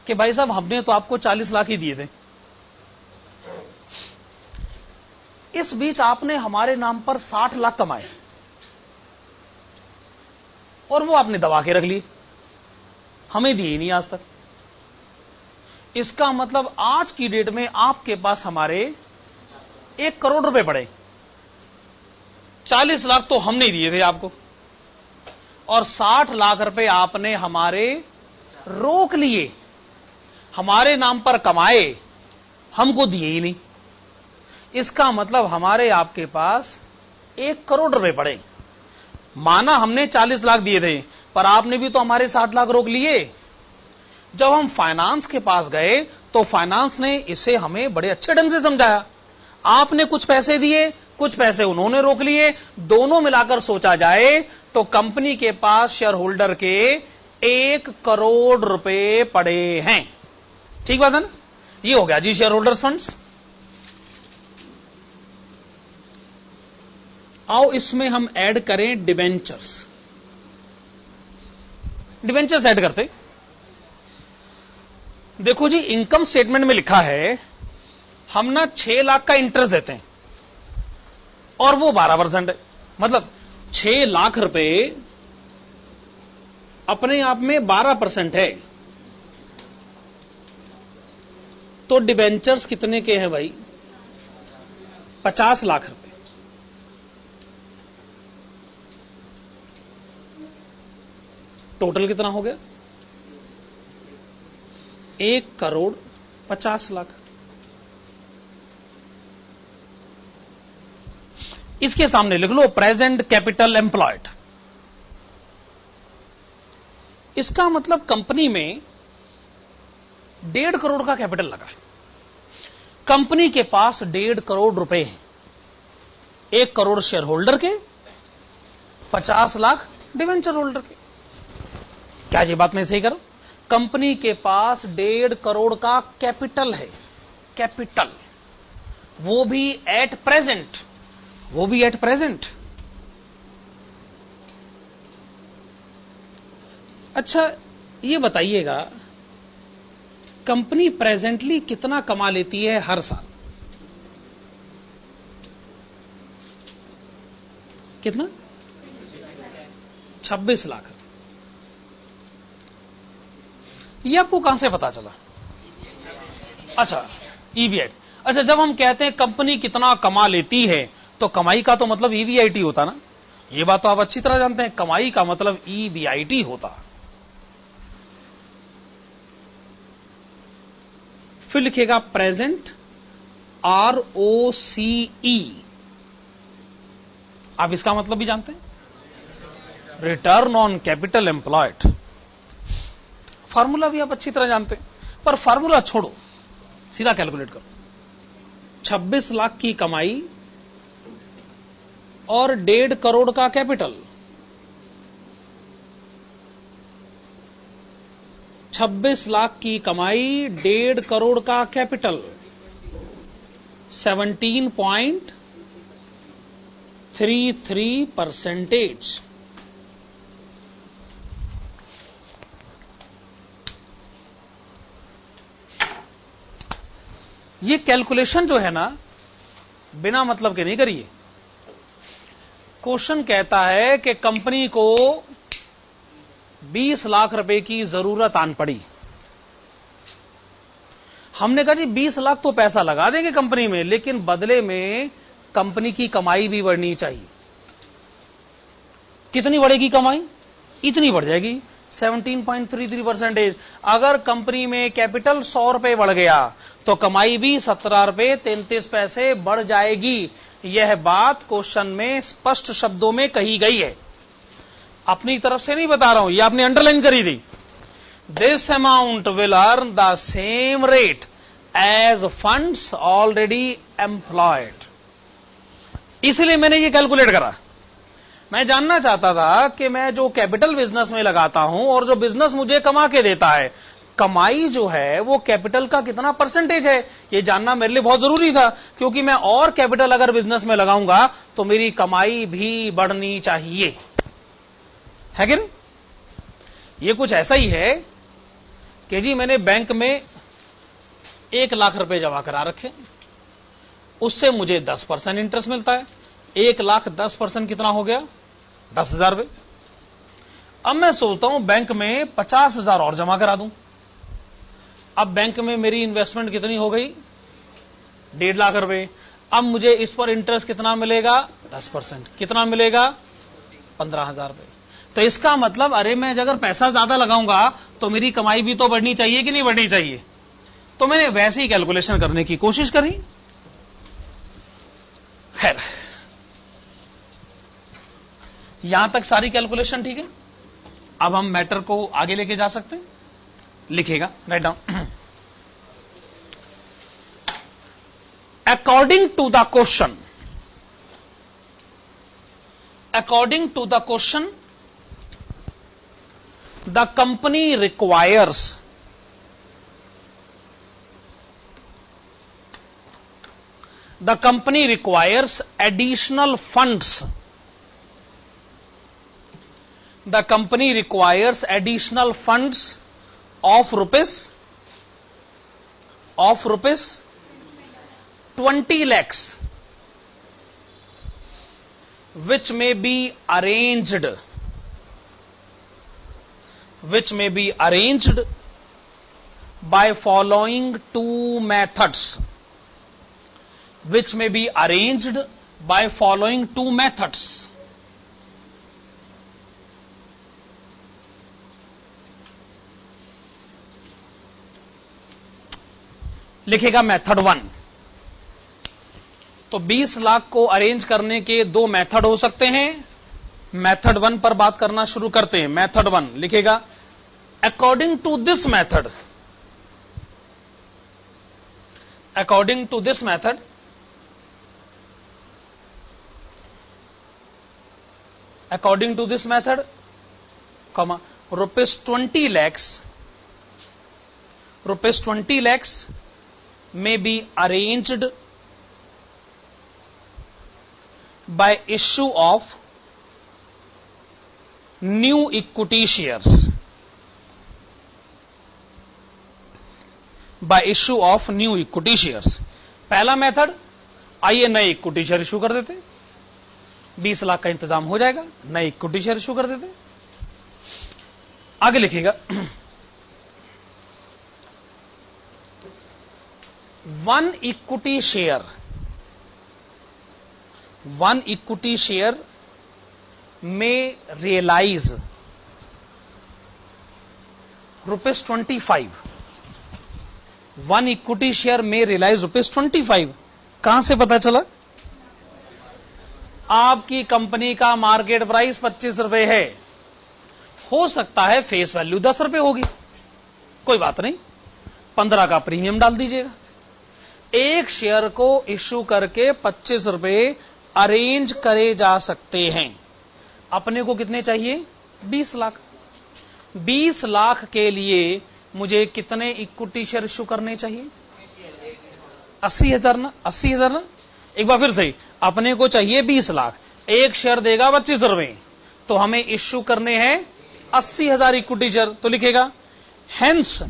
कि भाई साहब हमने तो आपको 40 लाख ही दिए थे, इस बीच आपने हमारे नाम पर 60 लाख कमाए और वो आपने दबा के रख लिए, हमें दिए ही नहीं आज तक। इसका मतलब आज की डेट में आपके पास हमारे 1 करोड़ रुपए पड़े, 40 लाख तो हमने दिए थे आपको, और 60 लाख रुपए आपने हमारे रोक लिए, हमारे नाम पर कमाए, हमको दिए ही नहीं। इसका मतलब हमारे आपके पास 1 करोड़ रुपए पड़े। माना हमने 40 लाख दिए थे, पर आपने भी तो हमारे 60 लाख रोक लिए। जब हम फाइनेंस के पास गए तो फाइनेंस ने इसे हमें बड़े अच्छे ढंग से समझाया। आपने कुछ पैसे दिए, कुछ पैसे उन्होंने रोक लिए, दोनों मिलाकर सोचा जाए तो कंपनी के पास शेयर होल्डर के 1 करोड़ रुपए पड़े हैं। ठीक बात है ना? ये हो गया जी शेयर होल्डर फंड्स। आओ इसमें हम ऐड करें डिबेंचर्स। डिबेंचर्स ऐड करते। देखो जी, इनकम स्टेटमेंट में लिखा है हम ना 6 लाख का इंटरेस्ट देते हैं और वो 12% है, मतलब 6 लाख रुपए अपने आप में 12% है। तो डिबेंचर्स कितने के हैं भाई? 50 लाख रुपए। टोटल कितना हो गया? 1 करोड़ 50 लाख। इसके सामने लिख लो प्रेजेंट कैपिटल एम्प्लॉयड। इसका मतलब कंपनी में 1.5 करोड़ का कैपिटल लगा है। कंपनी के पास 1.5 करोड़ रुपए हैं। 1 करोड़ शेयर होल्डर के, 50 लाख डिवेंचर होल्डर के। क्या ये बात मैं सही करूं? कंपनी के पास 1.5 करोड़ का कैपिटल है, कैपिटल, वो भी एट प्रेजेंट, वो भी एट प्रेजेंट। अच्छा ये बताइएगा, कंपनी प्रेजेंटली कितना कमा लेती है हर साल? कितना? 26 लाख। ये आपको कहां से पता चला? अच्छा, ईबीआईटी। अच्छा, जब हम कहते हैं कंपनी कितना कमा लेती है तो कमाई का तो मतलब ईबीआईटी होता ना। ये बात तो आप अच्छी तरह जानते हैं, कमाई का मतलब ईबीआईटी होता। फिर लिखेगा प्रेजेंट, ROCE। आप इसका मतलब भी जानते हैं, return on capital employed. Formula भी आप अच्छी तरह जानते हैं, पर फार्मूला छोड़ो, सीधा कैलकुलेट करो। 26 लाख की कमाई और 1.5 करोड़ का कैपिटल, 26 लाख की कमाई, 1.5 करोड़ का कैपिटल, 17.33%। ये कैलकुलेशन जो है ना, बिना मतलब के नहीं करिए। क्वेश्चन कहता है कि कंपनी को 20 लाख रुपए की जरूरत आन पड़ी। हमने कहा जी 20 लाख तो पैसा लगा देंगे कंपनी में, लेकिन बदले में कंपनी की कमाई भी बढ़नी चाहिए। कितनी बढ़ेगी कमाई? इतनी बढ़ जाएगी 17.33%। अगर कंपनी में कैपिटल 100 रुपए बढ़ गया तो कमाई भी 17 रुपए 33 पैसे बढ़ जाएगी। यह बात क्वेश्चन में स्पष्ट शब्दों में कही गई है, अपनी तरफ से नहीं बता रहा हूं, ये आपने अंडरलाइन करी थी। This amount will earn the same rate as funds already employed. इसलिए मैंने ये कैलकुलेट करा। मैं जानना चाहता था कि मैं जो कैपिटल बिजनेस में लगाता हूं और जो बिजनेस मुझे कमा के देता है, कमाई जो है वो कैपिटल का कितना परसेंटेज है, ये जानना मेरे लिए बहुत जरूरी था। क्योंकि मैं और कैपिटल अगर बिजनेस में लगाऊंगा तो मेरी कमाई भी बढ़नी चाहिए, है कि नहीं? ये कुछ ऐसा ही है कि जी मैंने बैंक में 1 लाख रुपए जमा करा रखे, उससे मुझे 10% इंटरेस्ट मिलता है। 1 लाख 10% कितना हो गया? 10,000 रुपए। अब मैं सोचता हूं बैंक में 50,000 और जमा करा दूं। अब बैंक में मेरी इन्वेस्टमेंट कितनी हो गई? 1.5 लाख रुपए। अब मुझे इस पर इंटरेस्ट कितना मिलेगा? 10%। कितना मिलेगा? 15,000 रुपए। तो इसका मतलब अरे मैं अगर पैसा ज्यादा लगाऊंगा तो मेरी कमाई भी तो बढ़नी चाहिए कि नहीं बढ़नी चाहिए? तो मैंने वैसे ही कैलकुलेशन करने की कोशिश करी। खैर, यहां तक सारी कैलकुलेशन ठीक है। अब हम मैटर को आगे लेके जा सकते हैं। लिखेगा, write down. According to the question, according to the question, the company requires additional funds. The company requires additional funds of rupees 20 lakhs, which may be arranged by following two methods. Which may be arranged by following two methods. लिखेगा मेथड 1। तो 20 लाख को अरेंज करने के 2 मेथड हो सकते हैं। मेथड 1 पर बात करना शुरू करते हैं। मेथड 1 लिखेगा, according to this method, according to this method, according to this method, comma, rupees 20 lakhs may be arranged by issue of new equity shares. By issue of new equity shares. पहला मेथड, आइए नए इक्विटी शेयर इशू कर देते, 20 लाख का इंतजाम हो जाएगा, नए इक्विटी शेयर इशू कर देते। आगे लिखिएगा, वन इक्विटी शेयर में रियलाइज ₹25। वन इक्विटी शेयर में रियलाइज ₹25। कहां से पता चला? आपकी कंपनी का मार्केट प्राइस 25 रुपए है, हो सकता है फेस वैल्यू 10 रुपए होगी, कोई बात नहीं, 15 का प्रीमियम डाल दीजिएगा। एक शेयर को इश्यू करके 25 रुपए अरेंज करे जा सकते हैं। अपने को कितने चाहिए? 20 लाख। 20 लाख के लिए मुझे कितने इक्विटी शेयर इश्यू करने चाहिए? 80,000 ना, 80,000 ना। एक बार फिर सही, अपने को चाहिए 20 लाख, एक शेयर देगा 25 रुपए, तो हमें इश्यू करने हैं 80,000 इक्विटी शेयर। तो लिखेगा, hence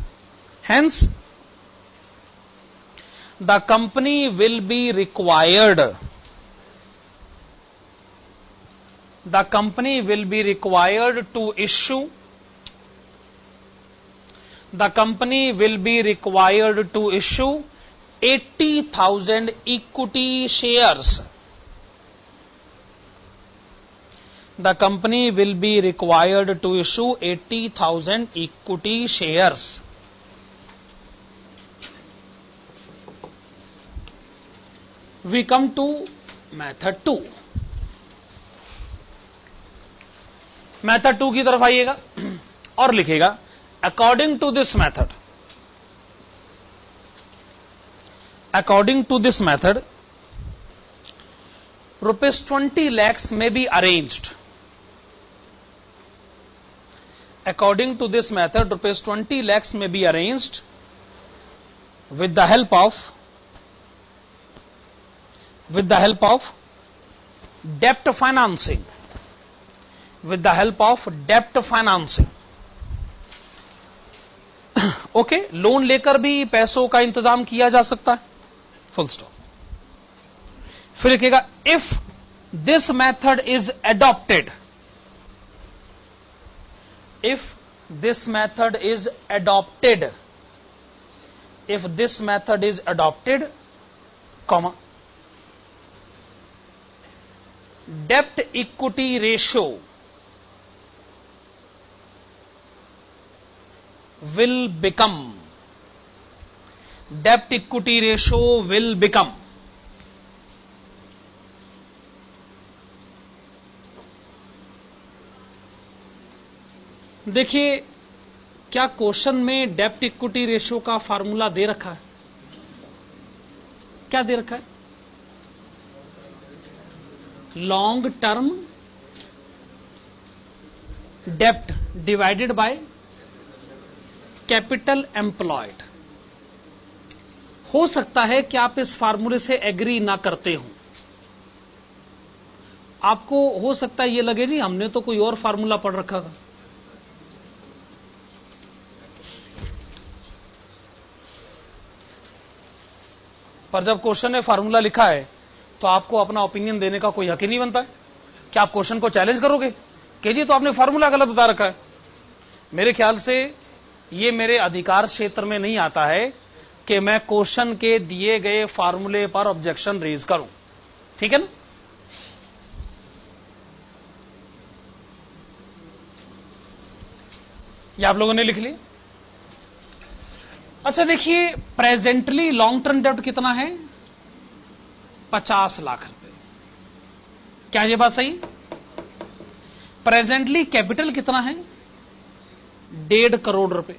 the company will be required the company will be required to issue the company will be required to issue 80,000 equity shares. The company will be required to issue 80,000 equity shares. We come to method 2. Method 2 की तरफ आइएगा और लिखेगा according to this method ₹20 lakhs may be arranged. According to this method, ₹20 lakhs may be arranged with the help of debt financing. With the help of debt financing. Okay, loan लेकर भी पैसों का इंतजाम किया जा सकता है, फुल स्टॉप. फिर लिखेगा if this method is adopted, if this method is adopted, if this method is adopted, comma, डेप्ट equity ratio will become, debt equity ratio will become, देखिए क्या क्वेश्चन में डेप्ट इक्विटी रेशियो का फार्मूला दे रखा है? क्या दे रखा है? लॉन्ग टर्म डेप्ट डिवाइडेड बाय कैपिटल एम्प्लॉयड. हो सकता है कि आप इस फार्मूले से एग्री ना करते हो. आपको हो सकता है ये लगे जी हमने तो कोई और फार्मूला पढ़ रखा था. पर जब क्वेश्चन में फार्मूला लिखा है तो आपको अपना ओपिनियन देने का कोई हक ही नहीं बनता है. क्या आप क्वेश्चन को चैलेंज करोगे कि जी तो आपने फार्मूला गलत बता रखा है? मेरे ख्याल से ये मेरे अधिकार क्षेत्र में नहीं आता है कि मैं क्वेश्चन के दिए गए फार्मूले पर ऑब्जेक्शन रेज करूं. ठीक है ना? ये आप लोगों ने लिख लिया. अच्छा देखिए, प्रेजेंटली लॉन्ग टर्म डेब्ट कितना है? 50 लाख रुपए. क्या ये बात सही? प्रेजेंटली कैपिटल कितना है? 1.5 करोड़ रुपए.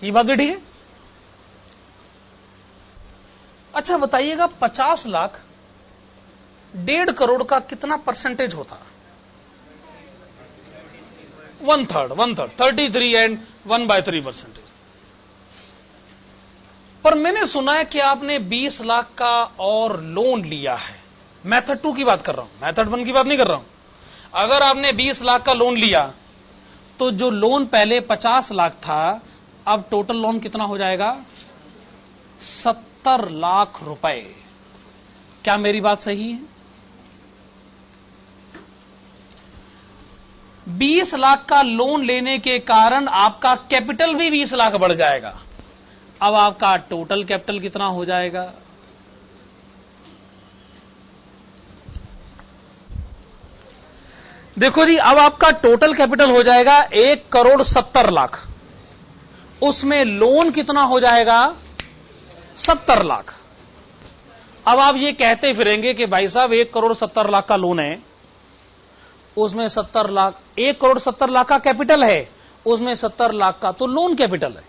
ये बात भी ठीक है. अच्छा बताइएगा 50 लाख 1.5 करोड़ का कितना परसेंटेज होता? 1/3 33 एंड 1/3%. पर मैंने सुना है कि आपने 20 लाख का और लोन लिया है. मेथड 2 की बात कर रहा हूं, मेथड 1 की बात नहीं कर रहा हूं. अगर आपने 20 लाख का लोन लिया तो जो लोन पहले 50 लाख था अब टोटल लोन कितना हो जाएगा? 70 लाख रुपए. क्या मेरी बात सही है? 20 लाख का लोन लेने के कारण आपका कैपिटल भी 20 लाख बढ़ जाएगा. अब आपका टोटल कैपिटल कितना हो जाएगा? देखो जी, अब आपका टोटल कैपिटल हो जाएगा 1,70,00,000. उसमें लोन कितना हो जाएगा? 70 लाख. अब आप ये कहते फिरेंगे कि भाई साहब 1,70,00,000 का लोन है, उसमें 70 लाख, 1,70,00,000 का कैपिटल है, उसमें 70 लाख का तो लोन कैपिटल है.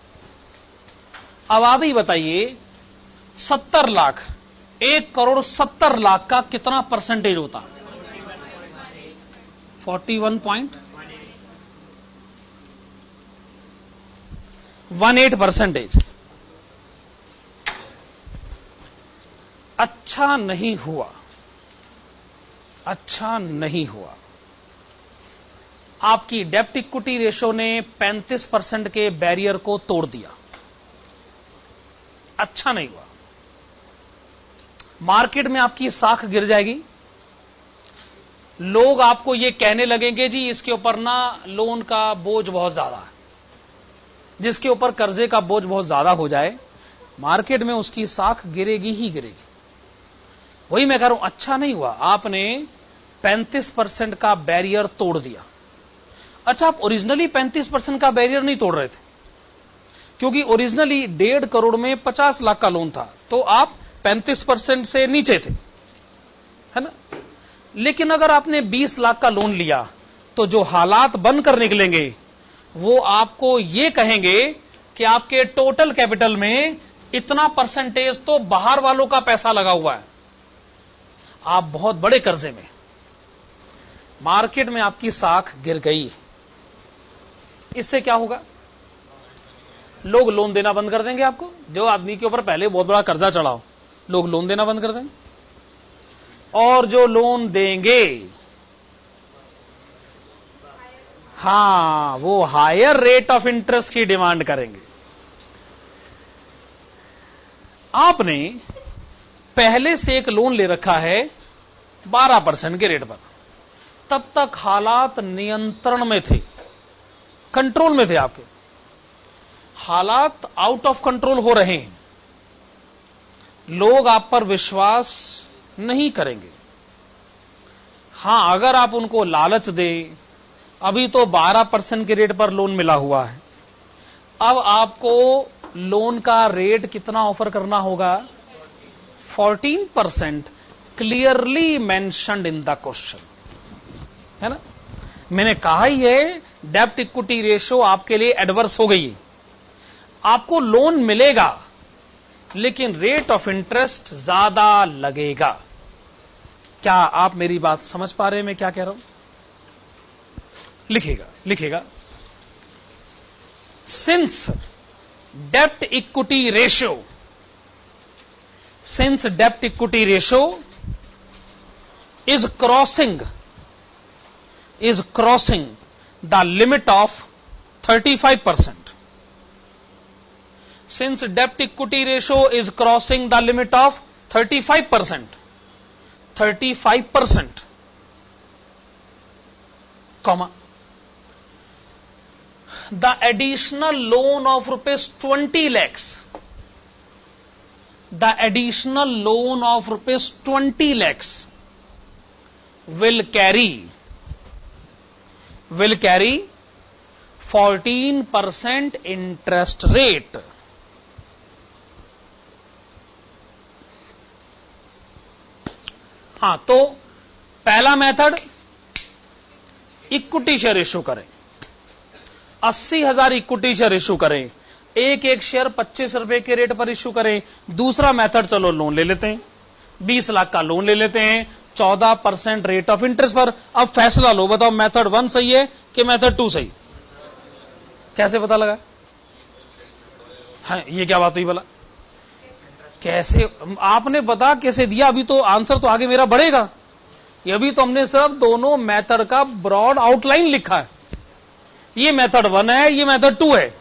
अब आप ही बताइए 70 लाख 1,70,00,000 का कितना परसेंटेज होता? 41.18%. अच्छा नहीं हुआ, अच्छा नहीं हुआ. आपकी डेप्ट इक्विटी रेशो ने 35% के बैरियर को तोड़ दिया. अच्छा नहीं हुआ. मार्केट में आपकी साख गिर जाएगी, लोग आपको ये कहने लगेंगे जी इसके ऊपर ना लोन का बोझ बहुत ज्यादा है। जिसके ऊपर कर्जे का बोझ बहुत ज्यादा हो जाए, मार्केट में उसकी साख गिरेगी ही गिरेगी। वही मैं कह रहा हूं, अच्छा नहीं हुआ आपने 35% का बैरियर तोड़ दिया। अच्छा, आप ओरिजिनली 35% का बैरियर नहीं तोड़ रहे थे, क्योंकि ओरिजिनली 1.5 करोड़ में 50 लाख का लोन था, तो आप 35% से नीचे थे, है ना। लेकिन अगर आपने 20 लाख का लोन लिया, तो जो हालात बनकर निकलेंगे वो आपको ये कहेंगे कि आपके टोटल कैपिटल में इतना परसेंटेज तो बाहर वालों का पैसा लगा हुआ है, आप बहुत बड़े कर्जे में। मार्केट में आपकी साख गिर गई। इससे क्या होगा? लोग लोन देना बंद कर देंगे आपको। जो आदमी के ऊपर पहले बहुत बड़ा कर्जा चढ़ा हो, लोग लोन देना बंद कर देंगे, और जो लोन देंगे हां, वो हायर रेट ऑफ इंटरेस्ट की डिमांड करेंगे। आपने पहले से एक लोन ले रखा है 12% के रेट पर, तब तक हालात नियंत्रण में थे, कंट्रोल में थे आपके। हालात आउट ऑफ कंट्रोल हो रहे हैं, लोग आप पर विश्वास नहीं करेंगे। हां, अगर आप उनको लालच दें, अभी तो 12% के रेट पर लोन मिला हुआ है, अब आपको लोन का रेट कितना ऑफर करना होगा? 14%, clearly mentioned in the question, है ना। मैंने कहा ही है, डेब्ट इक्विटी रेशियो आपके लिए एडवर्स हो गई है। आपको लोन मिलेगा, लेकिन रेट ऑफ इंटरेस्ट ज्यादा लगेगा। क्या आप मेरी बात समझ पा रहे हैं मैं क्या कह रहा हूं? लिखेगा सिंस डेब्ट equity ratio is crossing the limit of 35%. Since debt equity ratio is crossing the limit of 35%, comma, the additional loan of rupees 20 lakhs, will carry 14% interest rate. हां, तो पहला मेथड इक्विटी शेयर इश्यू करें, 80,000 इक्विटी शेयर इश्यू करें, एक शेयर 25 रुपए के रेट पर इश्यू करें। दूसरा मेथड, चलो लोन ले लेते हैं, 20 लाख का लोन ले लेते हैं 14% रेट ऑफ इंटरेस्ट पर। अब फैसला लो, बताओ मेथड 1 सही है कि मेथड 2 सही? कैसे पता लगा? हाँ, ये क्या बात हुई भला? कैसे आपने बता कैसे दिया? अभी तो आंसर तो आगे मेरा बढ़ेगा। ये अभी तो हमने सिर्फ दोनों मेथड का ब्रॉड आउटलाइन लिखा है। ये मेथड 1 है, ये मेथड 2 है।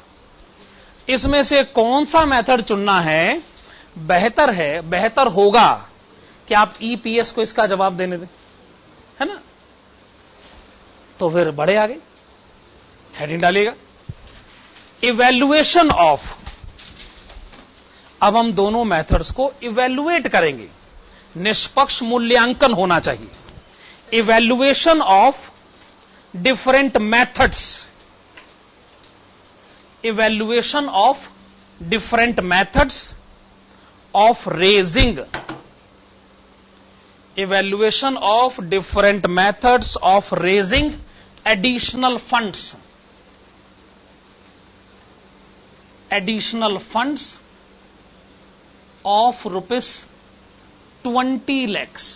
इसमें से कौन सा मेथड चुनना है बेहतर होगा कि आप ईपीएस को इसका जवाब देने दें, है ना। तो फिर बढ़े आगे, हेडिंग डालिएगा इवैल्यूएशन ऑफ। अब हम दोनों मेथड्स को इवैल्यूएट करेंगे, निष्पक्ष मूल्यांकन होना चाहिए। Evaluation of different methods, evaluation of different methods of raising additional funds of rupees 20 lakhs.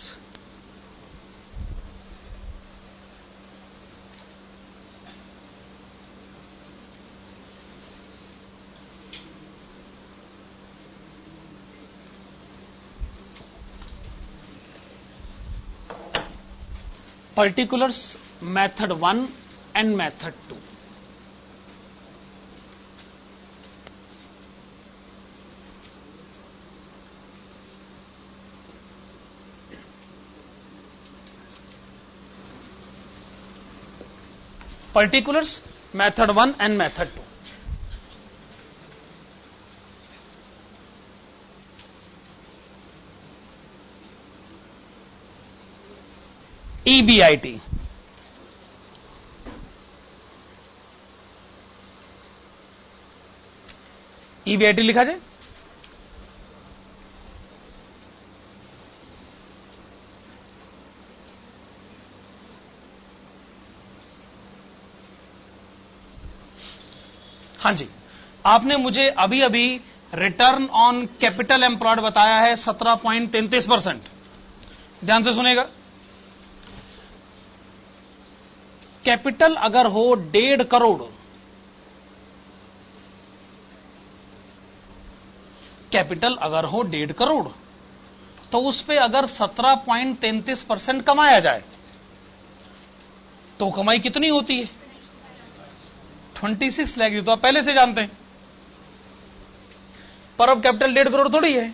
Particulars method 1 and method 2. Particulars, method 1 and method 2। EBIT, EBIT लिखा जाए। हां जी, आपने मुझे अभी अभी रिटर्न ऑन कैपिटल एम्प्लॉयड बताया है 17.33%। ध्यान से सुनेगा। कैपिटल अगर हो 1.5 करोड़, कैपिटल अगर हो 1.5 करोड़, तो उस पे अगर 17.33% कमाया जाए तो कमाई कितनी होती है? 26 लाख। तो आप पहले से जानते हैं। पर अब कैपिटल 1.5 करोड़ थोड़ी है।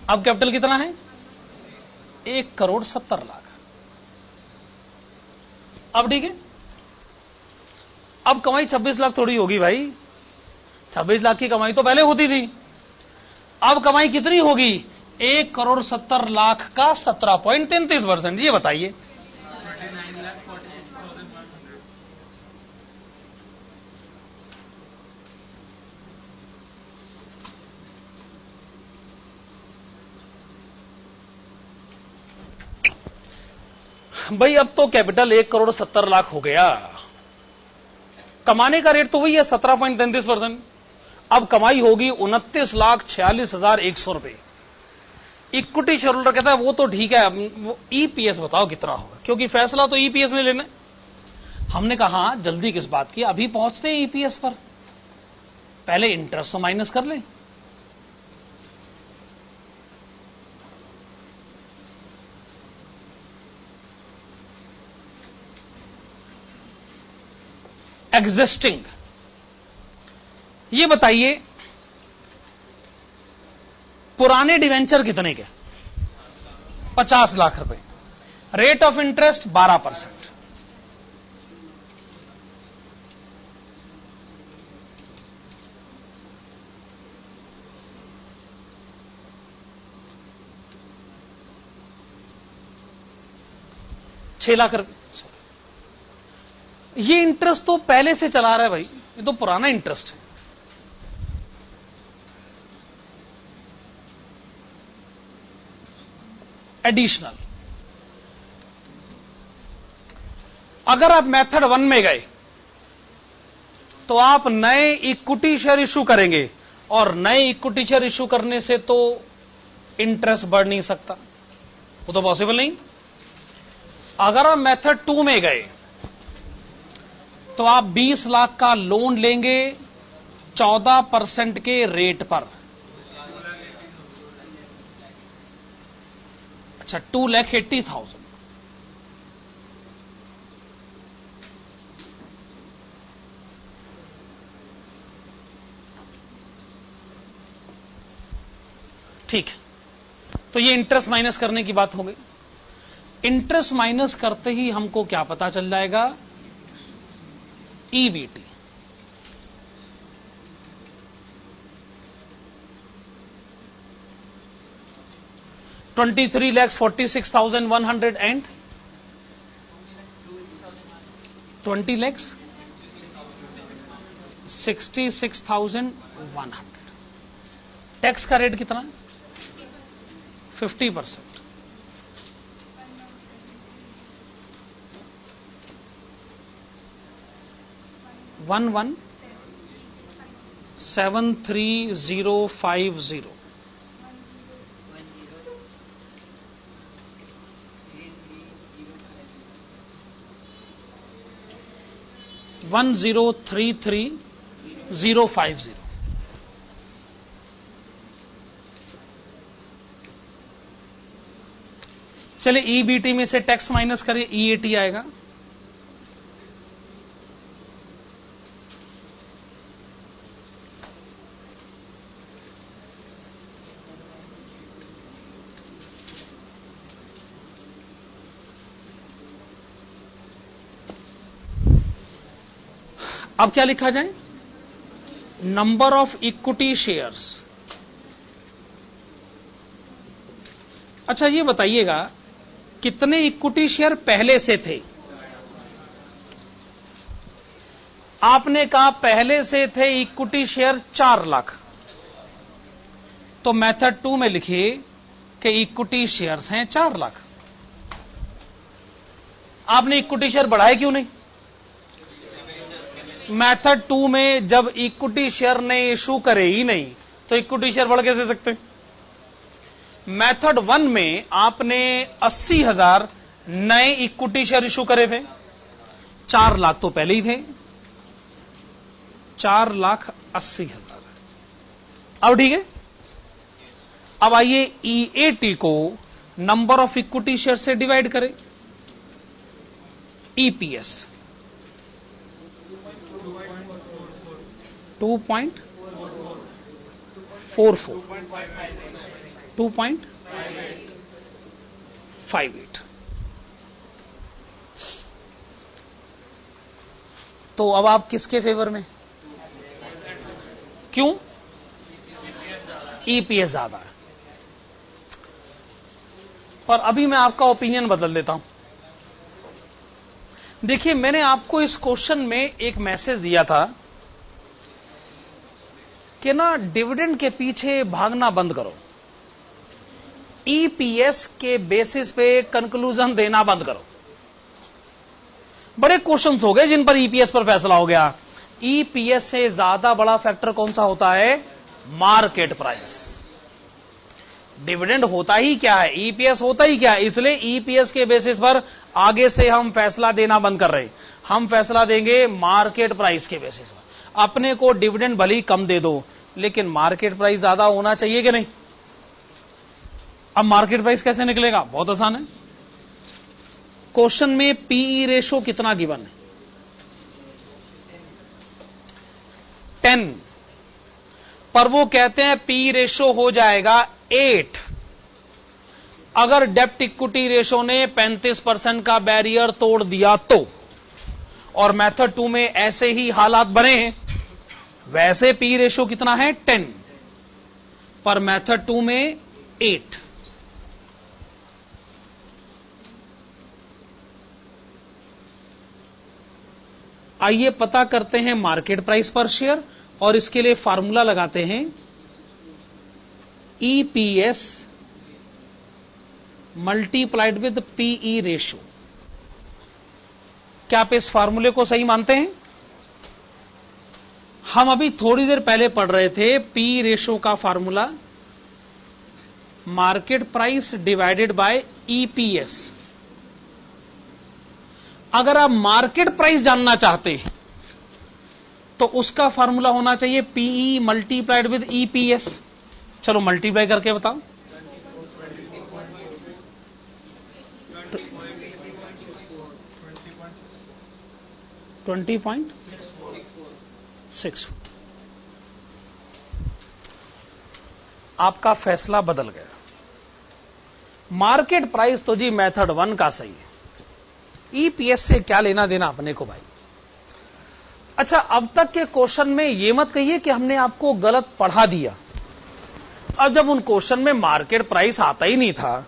अब कैपिटल कितना है? 1,70,00,000। अब ठीक है। अब कमाई 26 लाख थोड़ी होगी भाई। 26 लाख की कमाई तो पहले होती थी। अब कमाई कितनी होगी? 1,70,00,000 का 17.33%। ये बताइए। भाई अब तो कैपिटल 1,70,00,000 हो गया। कमाने का रेट तो वही है 17.33%। अब कमाई होगी 29,46,100 रुपए। इक्विटी शेयर होल्डर कहता है वो तो ठीक है, वो ईपीएस बताओ कितना होगा, क्योंकि फैसला तो ईपीएस ने लेना है। हमने कहा जल्दी किस बात की, अभी पहुंचते हैं ईपीएस पर, पहले इंटरेस्ट तो माइनस कर लें। एग्जिस्टिंग, ये बताइए पुराने डिवेंचर कितने के? 50 लाख रुपए। Rate of interest 12%। ₹6,00,000। ये इंटरेस्ट तो पहले से चला रहा है भाई, ये तो पुराना इंटरेस्ट है। एडिशनल, अगर आप मेथड 1 में गए तो आप नए इक्विटी शेयर इश्यू करेंगे, और नए इक्विटी शेयर इश्यू करने से तो इंटरेस्ट बढ़ नहीं सकता, वो तो पॉसिबल नहीं। अगर आप मेथड 2 में गए तो आप 20 लाख का लोन लेंगे 14% के रेट पर। अच्छा, 2,80,000। ठीक है, तो ये इंटरेस्ट माइनस करने की बात हो गई। इंटरेस्ट माइनस करते ही हमको क्या पता चल जाएगा? ईबीटी। ₹23,46,100 एंड 20,66,100। टैक्स का रेट कितना? 50%। $11,73,050। 1,03,3050। चलिए ईबीटी में से टैक्स माइनस करिए, ईएटी आएगा। अब क्या लिखा जाए? Number of equity shares. अच्छा ये बताइएगा, कितने इक्विटी शेयर पहले से थे? आपने कहा पहले से थे इक्विटी शेयर 4 लाख, तो मेथड 2 में लिखिए कि इक्विटी शेयर्स हैं 4 लाख। आपने इक्विटी शेयर बढ़ाए क्यों नहीं? मेथड 2 में जब इक्विटी शेयर ने इशू करे ही नहीं तो इक्विटी शेयर बढ़ कैसे सकते? मेथड 1 में आपने 80,000 नए इक्विटी शेयर इशू करे थे, 4 लाख तो पहले ही थे, 4,80,000। अब ठीक है, अब आइए EAT को नंबर ऑफ इक्विटी शेयर से डिवाइड करें। EPS 2.44 2.58। तो अब आप किसके फेवर में? क्यों? EPS ज्यादा है। पर अभी मैं आपका ओपिनियन बदल देता हूं। देखिए, मैंने आपको इस क्वेश्चन में एक मैसेज दिया था कि ना डिविडेंड के पीछे भागना बंद करो, EPS के बेसिस पे कंक्लूजन देना बंद करो। बड़े क्वेश्चंस हो गए जिन पर EPS पर फैसला हो गया। EPS से ज्यादा बड़ा फैक्टर कौन सा होता है? Market price. डिविडेंड होता ही क्या है? EPS होता ही क्या है? इसलिए EPS के बेसिस पर आगे से हम फैसला देना बंद कर रहे हैं। हम फैसला देंगे मार्केट प्राइस के बेसिस पर। अपने को डिविडेंड भले ही कम दे दो, लेकिन मार्केट प्राइस ज्यादा होना चाहिए कि नहीं? अब मार्केट प्राइस कैसे निकलेगा? बहुत आसान है। क्वेश्चन में PE रेशो कितना गिवन है? 10, पर वो कहते हैं PE रेशो हो जाएगा 8 अगर डेप्ट इक्विटी रेशो ने 35% का बैरियर तोड़ दिया तो। और मेथड 2 में ऐसे ही हालात बने हैं। वैसे PE रेशो कितना है? 10, पर मेथड 2 में 8। आइए पता करते हैं मार्केट प्राइस पर शेयर, और इसके लिए फार्मूला लगाते हैं EPS multiplied with PE ratio. क्या आप इस फार्मूले को सही मानते हैं? हम अभी थोड़ी देर पहले पढ़ रहे थे PE रेशो का formula market price divided by EPS। अगर आप मार्केट प्राइस जानना चाहते हैं तो उसका फार्मूला होना चाहिए PE मल्टीप्लाइड विद EPS। चलो मल्टीप्लाई करके बताओ। 20.6। आपका फैसला बदल गया। मार्केट प्राइस तो जी मेथड 1 का सही है, EPS से क्या लेना देना अपने को भाई। अच्छा, अब तक के क्वेश्चन में ये मत कहिए कि हमने आपको गलत पढ़ा दिया। अब जब उन क्वेश्चन में मार्केट प्राइस आता ही नहीं था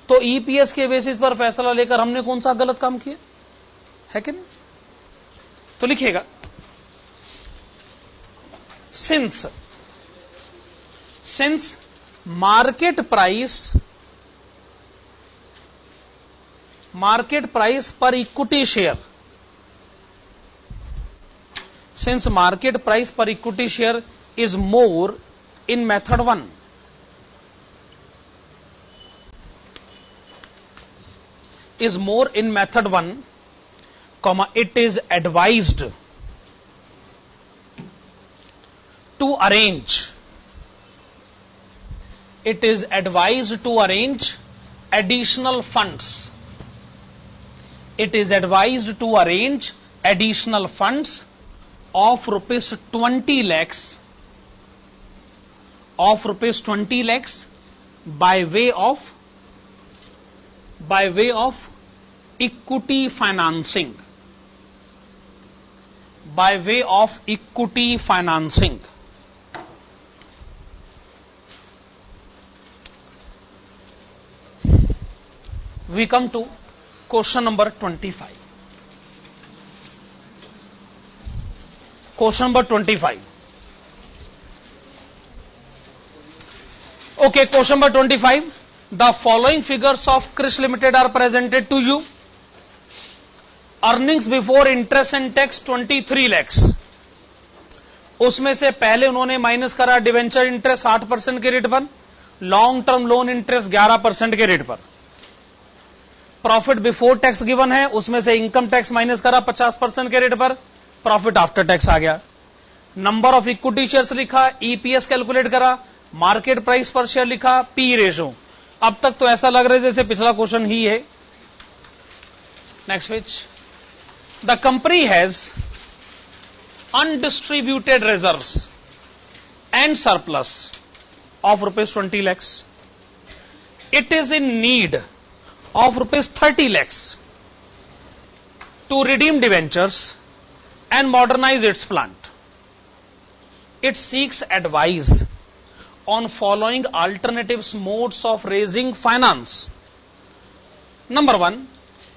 तो EPS के बेसिस पर फैसला लेकर हमने कौन सा गलत काम किया है कि नहीं? तो लिखिएगा, सिंस मार्केट प्राइस पर equity share, since market price per equity share is more in method 1, comma, it is advised to arrange additional funds. It is advised to arrange additional funds of rupees 20 lakhs by way of equity financing by way of equity financing. We come to question number 25. Question number 25. Okay, question number 25. The following figures of Krish Limited are presented to you. Earnings before interest and tax 23 lakhs. उसमें से पहले उन्होंने माइनस करा डिवेंचर इंटरेस्ट 8% के रेट पर, लॉन्ग टर्म लोन इंटरेस्ट 11% के रेट पर. प्रॉफिट बिफोर टैक्स गिवन है, उसमें से इनकम टैक्स माइनस करा 50% के रेट पर, प्रॉफिट आफ्टर टैक्स आ गया. नंबर ऑफ इक्विटी शेयर्स लिखा, ईपीएस कैलकुलेट करा, मार्केट प्राइस पर शेयर लिखा, पी रेशो. अब तक तो ऐसा लग रहा है जैसे पिछला क्वेश्चन ही है. Next page. The company has undistributed reserves and surplus of ₹20 lakhs. It is in need of ₹30 lakhs to redeem debentures and modernize its plant. It seeks advice on following alternatives modes of raising finance. Number 1,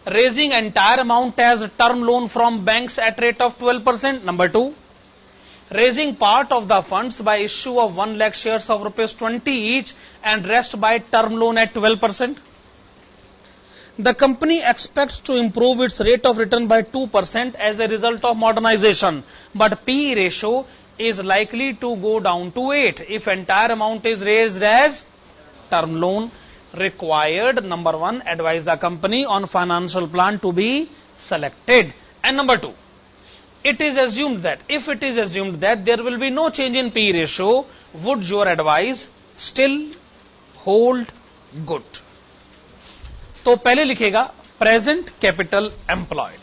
raising entire amount as term loan from banks at rate of 12%. Number 2, raising part of the funds by issue of 1 lakh shares of ₹20 each and rest by term loan at 12%. The company expects to improve its rate of return by 2% as a result of modernization, but P/E ratio is likely to go down to 8 if entire amount is raised as term loan. Required, number 1, advise the company on financial plan to be selected. And number 2, it is assumed that, if it is assumed that there will be no change in P/E ratio, would your advice still hold good? तो पहले लिखेगा प्रेजेंट कैपिटल एम्प्लॉयड.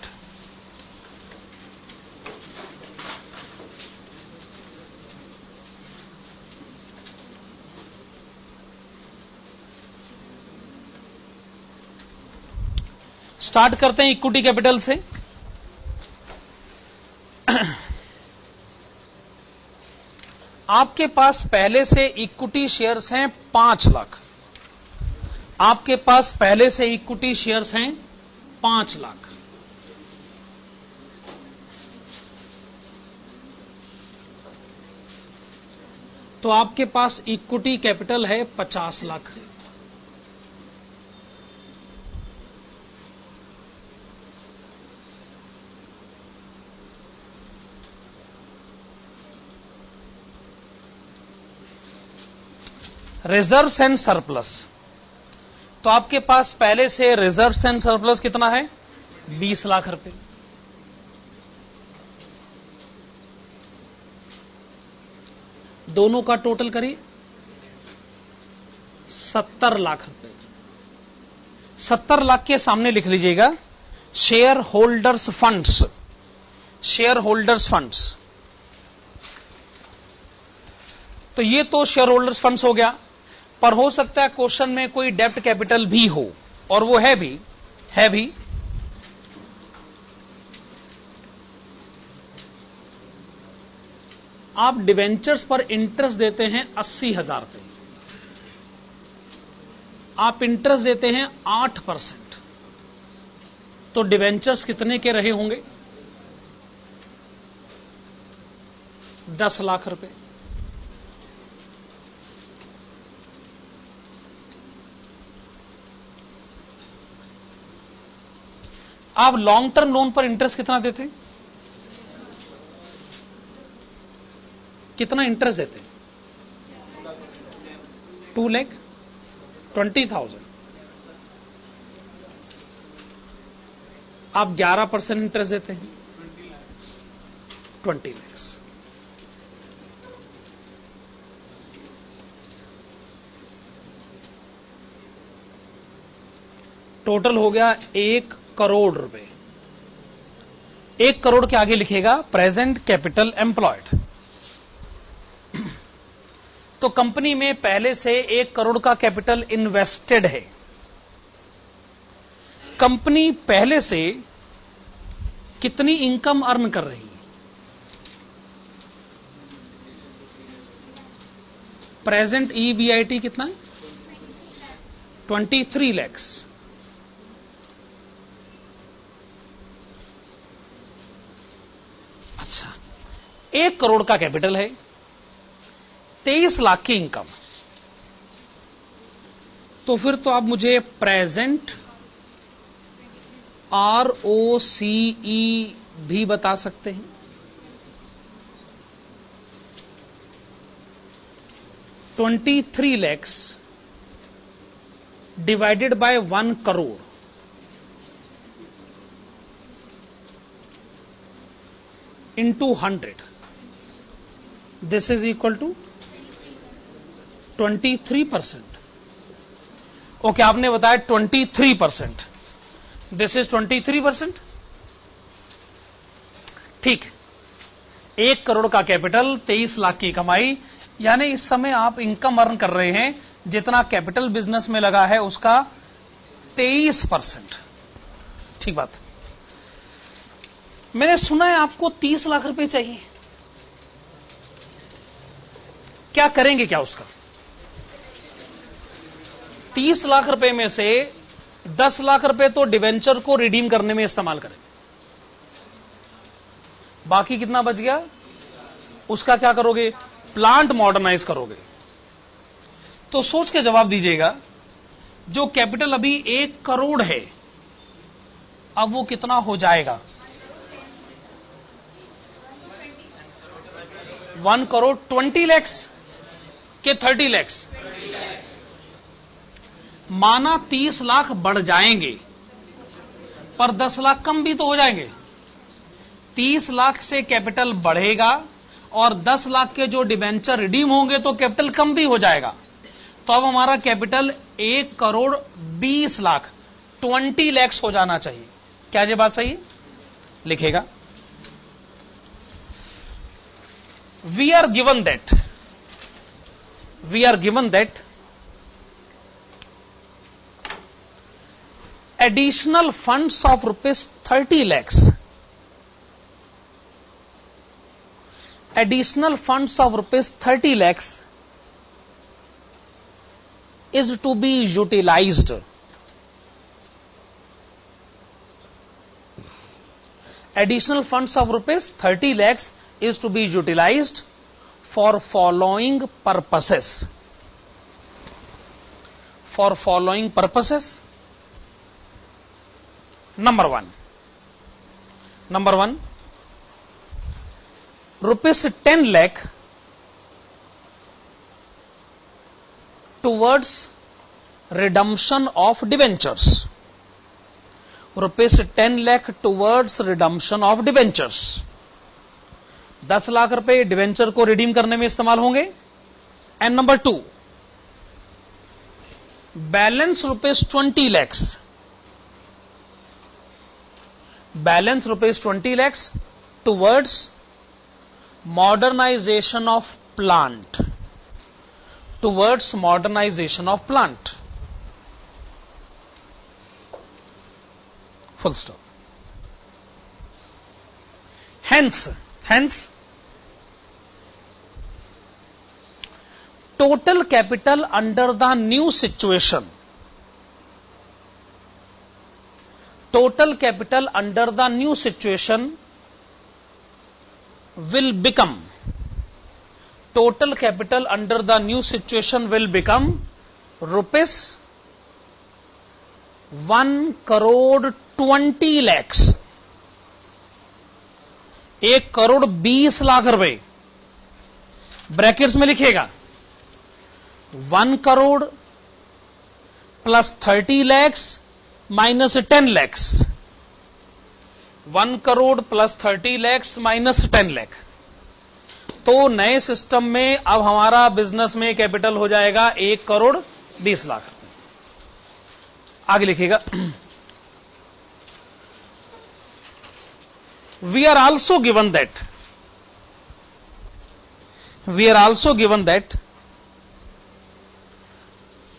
स्टार्ट करते हैं इक्विटी कैपिटल से. आपके पास पहले से इक्विटी शेयर्स हैं 5 लाख. आपके पास पहले से इक्विटी शेयर्स हैं 5 लाख. तो आपके पास इक्विटी कैपिटल है 50 लाख. रिजर्व्स एंड सरप्लस, तो आपके पास पहले से रिजर्व्स एंड सरप्लस कितना है? 20 लाख रुपए. दोनों का टोटल करिए 70 लाख रुपए. 70 लाख के सामने लिख लीजिएगा share holders funds. Share holders funds, तो ये तो शेयर होल्डर्स फंड्स हो गया. पर हो सकता है क्वेश्चन में कोई डेब्ट कैपिटल भी हो, और वो है भी. आप डिवेंचर्स पर इंटरेस्ट देते हैं 80,000 रुपए. आप इंटरेस्ट देते हैं 8%. तो डिवेंचर्स कितने के रहे होंगे? 10 लाख रुपए. आप लॉन्ग टर्म लोन पर इंटरेस्ट कितना देते हैं? कितना इंटरेस्ट देते हैं? 2,20,000. आप 11% इंटरेस्ट देते हैं 20 लाख. टोटल हो गया 1 करोड़ रुपए. 1 करोड़ के आगे लिखेगा प्रेजेंट कैपिटल एम्प्लॉयड. तो कंपनी में पहले से 1 करोड़ का कैपिटल इन्वेस्टेड है. कंपनी पहले से कितनी इनकम अर्न कर रही है? प्रेजेंट EBIT कितना है? 23 lakhs। अच्छा, 1 करोड़ का कैपिटल है, 23 लाख की इनकम। तो फिर तो आप मुझे प्रेजेंट ROCE भी बता सकते हैं। $23 lakhs divided by 1 crore into 100, this is equal to 23%। Okay, आपने बताया 23%, दिस इज 23%। ठीक, 1 करोड़ का कैपिटल, 23 लाख की कमाई, यानी इस समय आप इनकम अर्न कर रहे हैं जितना कैपिटल बिजनेस में लगा है उसका 23%। ठीक बात। मैंने सुना है आपको 30 लाख रुपए चाहिए, क्या करेंगे क्या उसका? 30 लाख रुपए में से 10 लाख रुपए तो डिवेंचर को रिडीम करने में इस्तेमाल करें, बाकी कितना बच गया उसका क्या करोगे? प्लांट मॉडर्नाइज करोगे। तो सोच के जवाब दीजिएगा, जो कैपिटल अभी 1 करोड़ है अब वो कितना हो जाएगा? 1 करोड़ 20 lakhs के 30 lakhs? माना 30 लाख बढ़ जाएंगे पर 10 लाख कम भी तो हो जाएंगे। 30 लाख से कैपिटल बढ़ेगा और 10 लाख के जो डिबेंचर रिडीम होंगे तो कैपिटल कम भी हो जाएगा। तो अब हमारा कैपिटल 1 करोड़ 20 लाख 20 lakhs हो जाना चाहिए। क्या ये बात सही है? लिखेगा, we are given that additional funds of rupees 30 lakhs, additional funds of rupees 30 lakhs is to be utilized, additional funds of rupees 30 lakhs is to be utilized for following purposes, for following purposes। Number one, rupees 10 lakh towards redemption of debentures, rupees 10 lakh towards redemption of debentures। 10 lakh रुपए डिवेंचर को रिडीम करने में इस्तेमाल होंगे। And number 2, balance rupees 20 lakhs, balance rupees 20 lakhs towards modernisation of plant, towards modernisation of plant, full stop. Hence total capital under the new situation, total capital under the new situation will become, total capital under the new situation will become rupees 1 crore 20 lakhs, 1 crore 20 lakh रुपए। ब्रैकेट्स में लिखिएगा 1 crore plus 30 lakhs minus 10 lakhs, 1 crore plus 30 lakhs minus 10 lakh। तो नए सिस्टम में अब हमारा बिजनेस में कैपिटल हो जाएगा 1 करोड़ 20 लाख। आगे लिखिएगा, we are also given that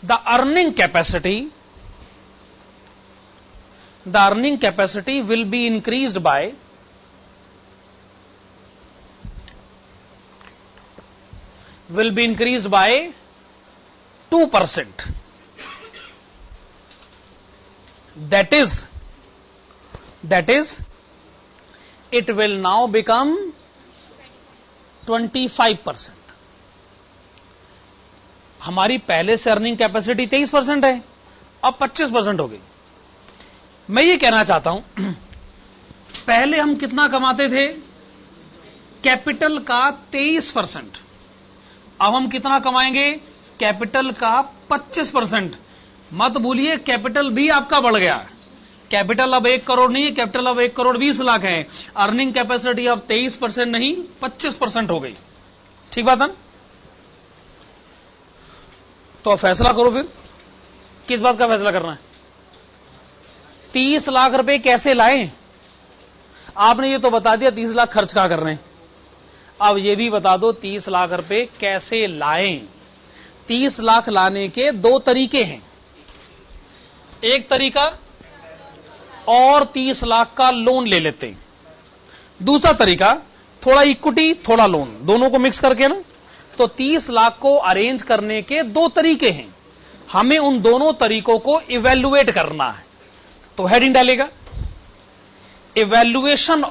the earning capacity will be increased by will be increased by 2%. That is, it will now become 25%. हमारी पहले से अर्निंग कैपेसिटी 23% है, अब 25% हो गई। मैं ये कहना चाहता हूं, पहले हम कितना कमाते थे? कैपिटल का 23%। अब हम कितना कमाएंगे? कैपिटल का 25%। मत भूलिए, कैपिटल भी आपका बढ़ गया। कैपिटल अब 1 करोड़ नहीं है, कैपिटल अब 1 करोड़ 20 लाख है। अर्निंग कैपेसिटी अब 23% नहीं 25% हो गई। ठीक बात है? तो फैसला करो फिर, किस बात का फैसला करना है? 30 लाख रुपए कैसे लाएं? आपने ये तो बता दिया 30 लाख खर्च कहां कर रहे हैं। अब ये भी बता दो 30 लाख रुपए कैसे लाएं। 30 लाख लाने के 2 तरीके हैं। एक तरीका, और 30 लाख का लोन ले लेते हैं। दूसरा तरीका, थोड़ा इक्विटी थोड़ा लोन, दोनों को मिक्स करके ना। तो 30 लाख को अरेंज करने के 2 तरीके हैं, हमें उन दोनों तरीकों को इवैल्यूएट करना है। तो हेडिंग डालेगा, evaluation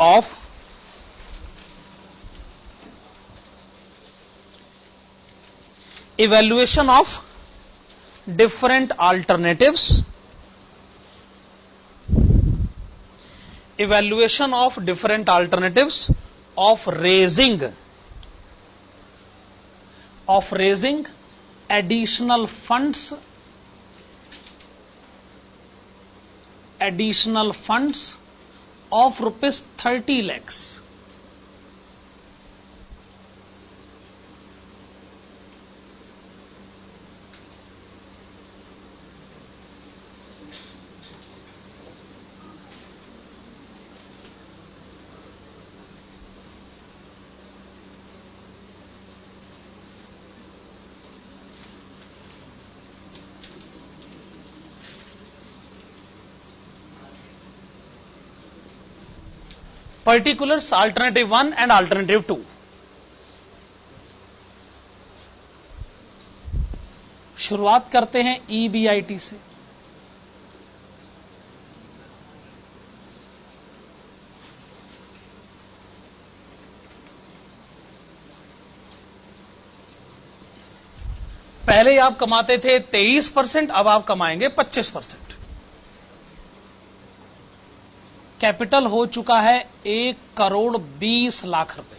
of different alternatives, evaluation of different alternatives of raising additional funds of rupees 30 lakhs. Particulars alternative 1 and alternative 2. शुरुआत करते हैं EBIT से। पहले आप कमाते थे 23%, अब आप कमाएंगे 25%। कैपिटल हो चुका है 1 करोड़ 20 लाख रुपए,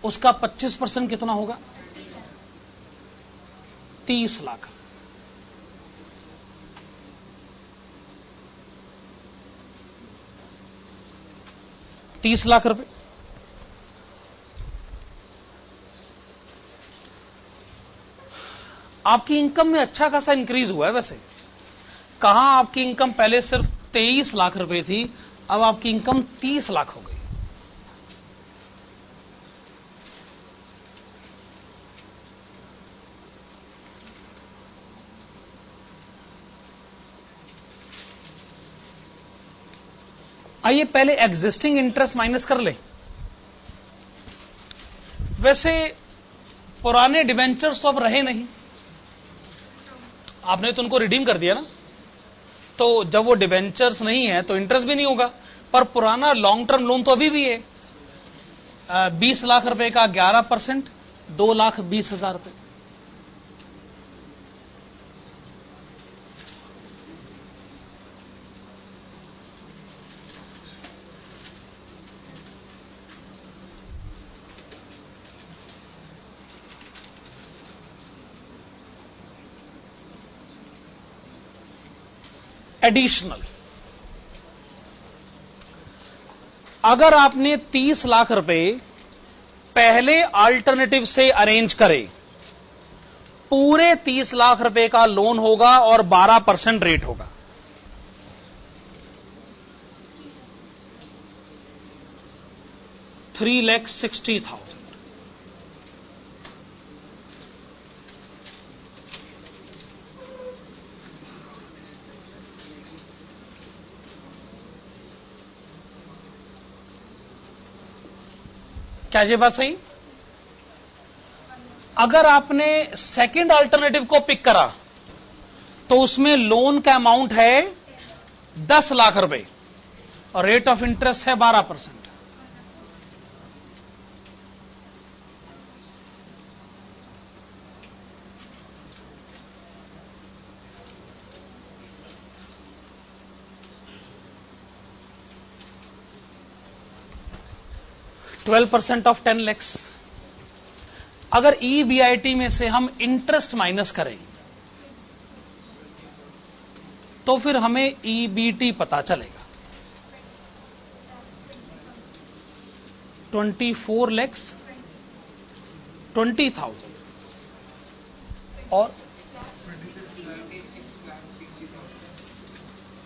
उसका 25% कितना होगा? 30 लाख। रुपए। आपकी इनकम में अच्छा खासा इंक्रीज हुआ है। वैसे कहां आपकी इनकम पहले सिर्फ 23 लाख रुपए थी, अब आपकी इनकम 30 लाख हो गई। आइए पहले एग्जिस्टिंग इंटरेस्ट माइनस कर ले। वैसे पुराने डिवेंचर्स तो अब रहे नहीं, आपने तो उनको रिडीम कर दिया ना, तो जब वो डिवेंचर्स नहीं है तो इंटरेस्ट भी नहीं होगा। पर पुराना लॉन्ग टर्म लोन तो अभी भी है। 20 लाख रुपए का 11%, 2,20,000 रुपए। एडिशनल, अगर आपने 30 लाख रुपए पहले अल्टरनेटिव से अरेंज करे, पूरे 30 लाख रुपए का लोन होगा और 12% रेट होगा। $3,60,000। क्या ये बात सही? अगर आपने सेकंड अल्टरनेटिव को पिक करा तो उसमें लोन का अमाउंट है 10 लाख रुपए और रेट ऑफ इंटरेस्ट है 12%। %12 ऑफ 10 lakhs। अगर EBIT में से हम इंटरेस्ट माइनस करें तो फिर हमें EBT पता चलेगा। 24,20,000 और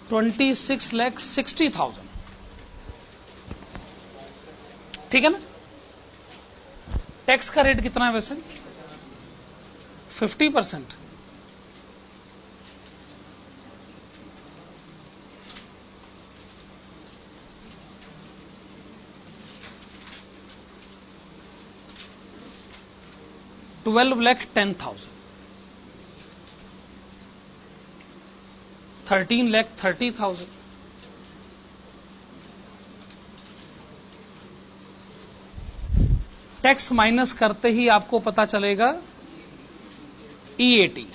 26,60,000। ठीक है ना? टैक्स का रेट कितना है वैसे? 50%। $12,10,000, 13,30,000। टैक्स माइनस करते ही आपको पता चलेगा EAT।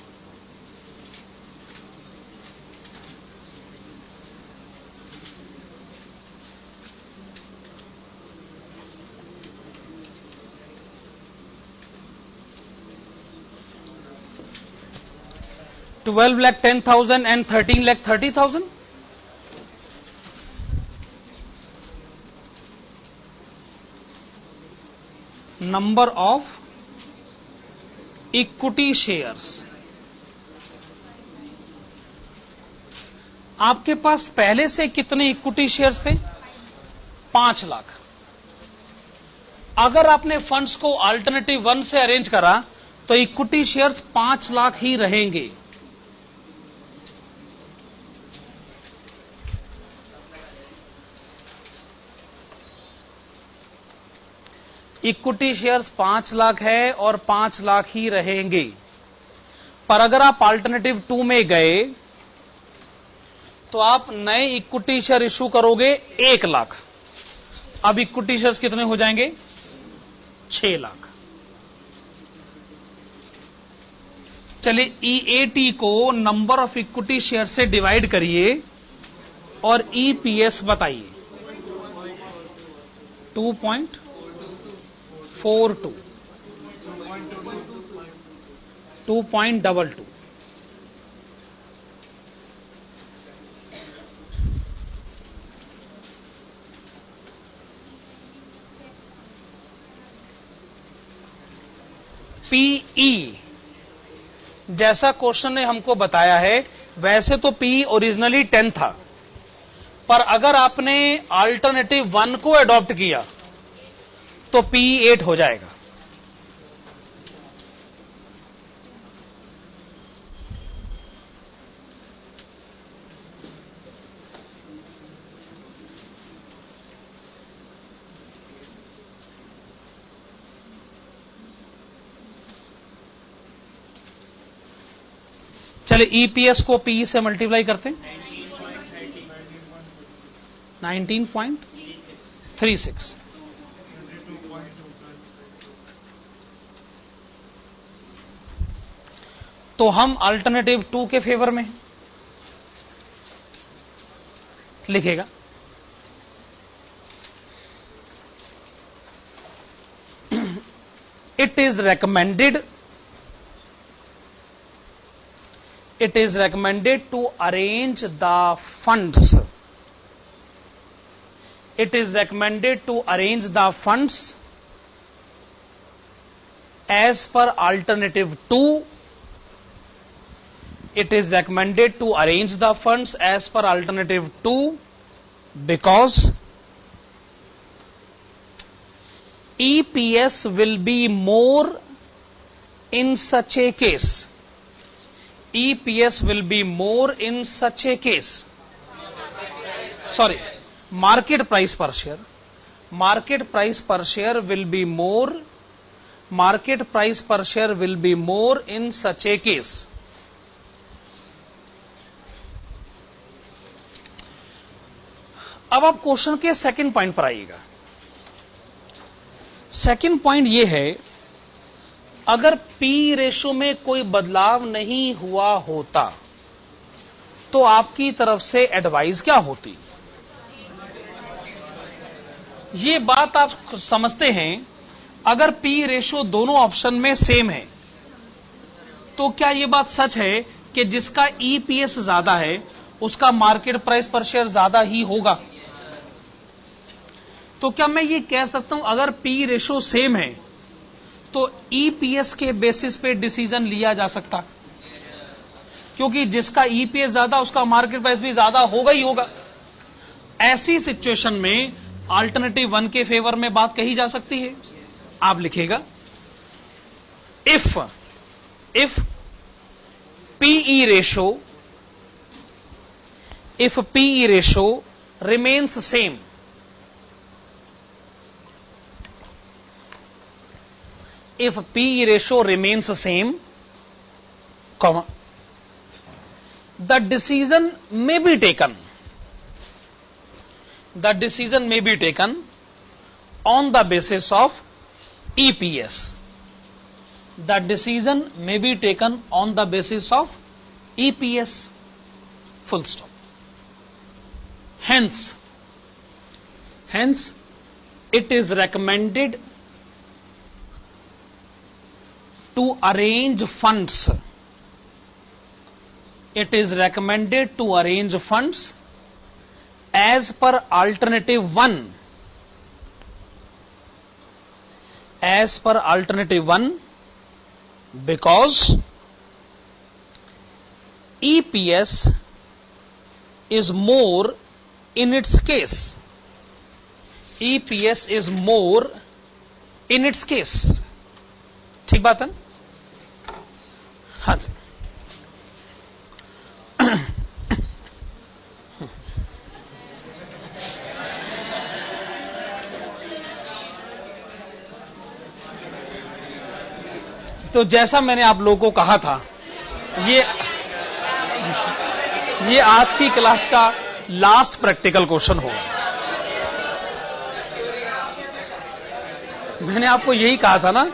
$12,10,000 and 13,30,000। Number of equity shares. आपके पास पहले से कितने इक्विटी शेयर्स थे? 5 लाख। अगर आपने फंड्स को अल्टरनेटिव 1 से अरेंज करा तो इक्विटी शेयर्स 5 लाख ही रहेंगे। इक्विटी शेयर्स 5 लाख है और 5 लाख ही रहेंगे। पर अगर आप अल्टरनेटिव 2 में गए तो आप नए इक्विटी शेयर इश्यू करोगे 1 लाख। अब इक्विटी शेयर्स कितने हो जाएंगे? 6 लाख। चलिए EAT को नंबर ऑफ इक्विटी शेयर से डिवाइड करिए और EPS बताइए। 2.42, 2.22। PE जैसा क्वेश्चन ने हमको बताया है वैसे तो PE ओरिजिनली 10 था, पर अगर आपने अल्टरनेटिव 1 को अडॉप्ट किया तो PE 8 हो जाएगा। चलिए EPS को PE से मल्टीप्लाई करते हैं। 19.36। तो हम अल्टरनेटिव 2 के फेवर में लिखेगा। It is recommended to arrange the funds. It is recommended to arrange the funds as per alternative 2. It is recommended to arrange the funds as per alternative 2 because EPS will be more in such a case. EPS will be more in such a case. Sorry, market price per share. Market price per share will be more market price per share will be more in such a case. अब आप क्वेश्चन के सेकंड पॉइंट पर आइएगा। सेकंड पॉइंट यह है, अगर पी रेशो में कोई बदलाव नहीं हुआ होता तो आपकी तरफ से एडवाइस क्या होती? ये बात आप समझते हैं, अगर पी रेशो दोनों ऑप्शन में सेम है तो क्या यह बात सच है कि जिसका ईपीएस ज्यादा है उसका मार्केट प्राइस पर शेयर ज्यादा ही होगा? तो क्या मैं ये कह सकता हूं अगर पी रेशो सेम है तो ईपीएस के बेसिस पे डिसीजन लिया जा सकता, क्योंकि जिसका ईपीएस ज्यादा उसका मार्केट प्राइस भी ज्यादा होगा ही होगा। ऐसी सिचुएशन में अल्टरनेटिव 1 के फेवर में बात कही जा सकती है। आप लिखेगा if PE ratio remains same, if PE ratio remains the same, comma, the decision may be taken on the basis of EPS. The decision may be taken on the basis of EPS. Full stop. Hence, it is recommended to arrange funds. It is recommended to arrange funds as per alternative 1. As per alternative 1, because EPS is more in its case. EPS is more in its case. ठीक बात है? हाँ जी। तो जैसा मैंने आप लोगों को कहा था, ये आज की क्लास का लास्ट प्रैक्टिकल क्वेश्चन होगा। मैंने आपको यही कहा था ना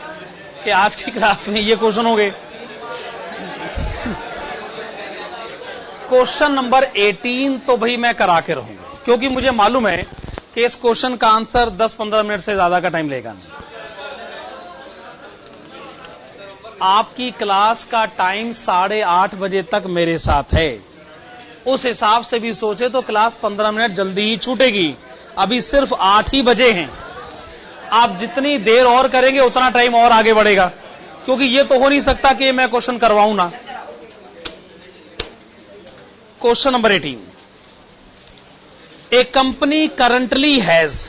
कि आज की क्लास में ये क्वेश्चन हो गए। क्वेश्चन नंबर 18 तो भाई मैं करा के रहूंगा, क्योंकि मुझे मालूम है कि इस क्वेश्चन का आंसर 10-15 मिनट से ज्यादा का टाइम लेगा नहीं। आपकी क्लास का टाइम 8:30 बजे तक मेरे साथ है। उस हिसाब से भी सोचे तो क्लास 15 मिनट जल्दी ही छूटेगी। अभी सिर्फ 8 ही बजे हैं। आप जितनी देर और करेंगे उतना टाइम और आगे बढ़ेगा, क्योंकि ये तो हो नहीं सकता कि मैं क्वेश्चन करवाऊं ना। Question number 18, A company currently has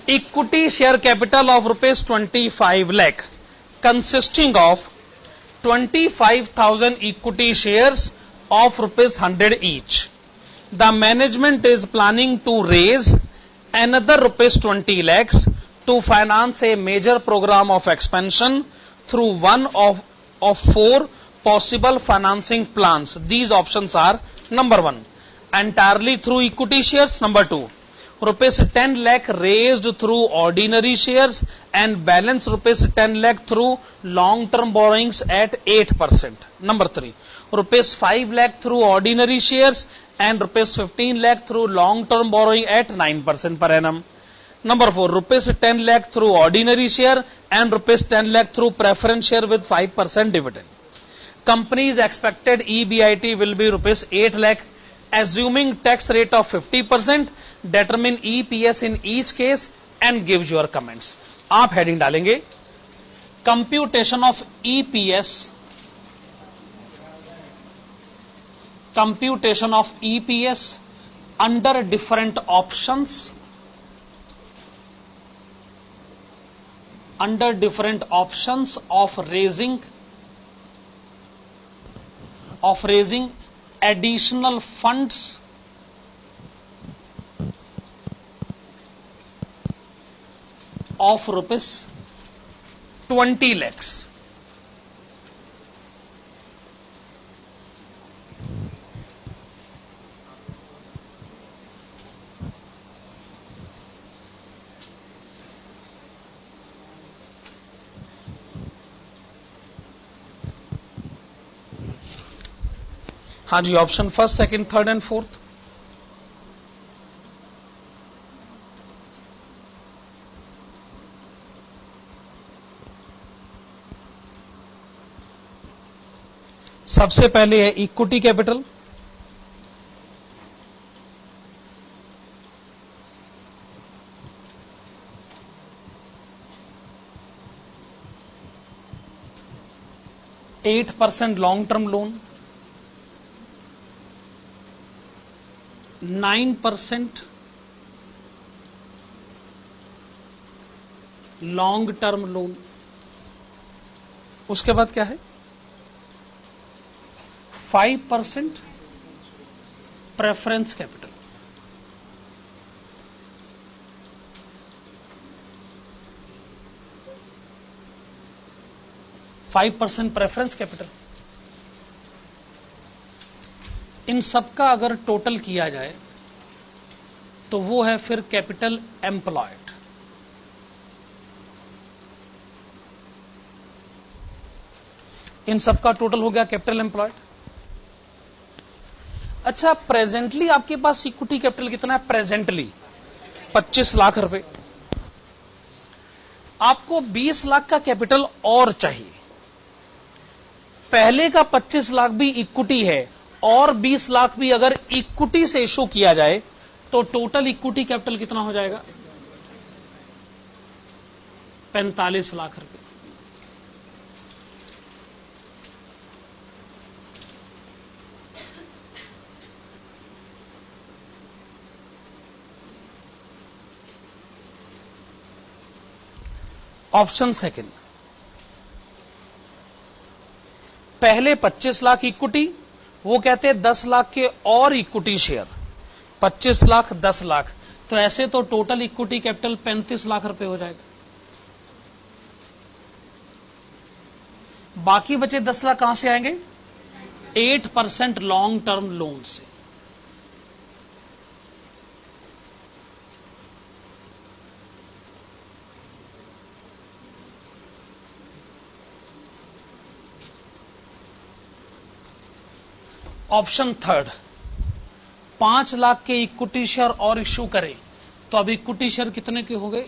equity share capital of ₹25 lakh consisting of 25,000 equity shares of ₹100 each. The management is planning to raise another ₹20 lakhs to finance a major program of expansion through one of 4 possible financing plans. These options are: number 1, entirely through equity shares; number 2, ₹10 lakh raised through ordinary shares and balance ₹10 lakh through long-term borrowings at 8%. Number 3, ₹5 lakh through ordinary shares and ₹15 lakh through long-term borrowing at 9% per annum. Number 4, ₹10 lakh through ordinary share and ₹10 lakh through preference share with 5% dividend. Company's expected EBIT will be ₹8 lakh. Assuming tax rate of 50%, determine EPS in each case and give your comments. आप हेडिंग डालेंगे computation of EPS, computation of EPS under different options, under different options of raising additional funds of 20 lakhs। हाँ जी, option first, second, third and fourth. सबसे पहले है equity capital, eight % long term loan, 9% long term loan. उसके बाद क्या है? 5% प्रेफरेंस कैपिटल। Preference capital. इन सबका अगर टोटल किया जाए तो वो है फिर कैपिटल एम्प्लॉयड। इन सबका टोटल हो गया कैपिटल एम्प्लॉयड। अच्छा, प्रेजेंटली आपके पास इक्विटी कैपिटल कितना है? प्रेजेंटली 25 लाख रुपए। आपको 20 लाख का कैपिटल और चाहिए। पहले का 25 लाख भी इक्विटी है और 20 लाख भी अगर इक्विटी से इशू किया जाए तो टोटल इक्विटी कैपिटल कितना हो जाएगा? 45 लाख रुपए। ऑप्शन सेकंड, पहले 25 लाख इक्विटी, वो कहते हैं 10 लाख के और इक्विटी शेयर, 25 लाख 10 लाख, तो ऐसे तो टोटल इक्विटी कैपिटल 35 लाख रुपए हो जाएगा। बाकी बचे 10 लाख कहां से आएंगे? 8% लॉन्ग टर्म लोन से। ऑप्शन थर्ड, 5 लाख के इक्विटी शेयर और इश्यू करें तो अब इक्विटी शेयर कितने के हो गए?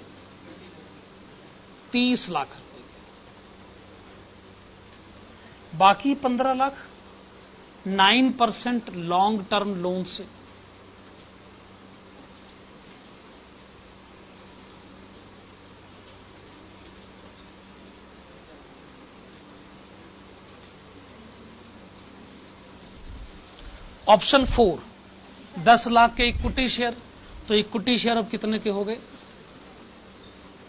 30 लाख रुपए। बाकी 15 लाख 9% लॉन्ग टर्म लोन से। ऑप्शन 4, 10 लाख के इक्विटी शेयर, तो इक्विटी शेयर अब कितने के हो गए?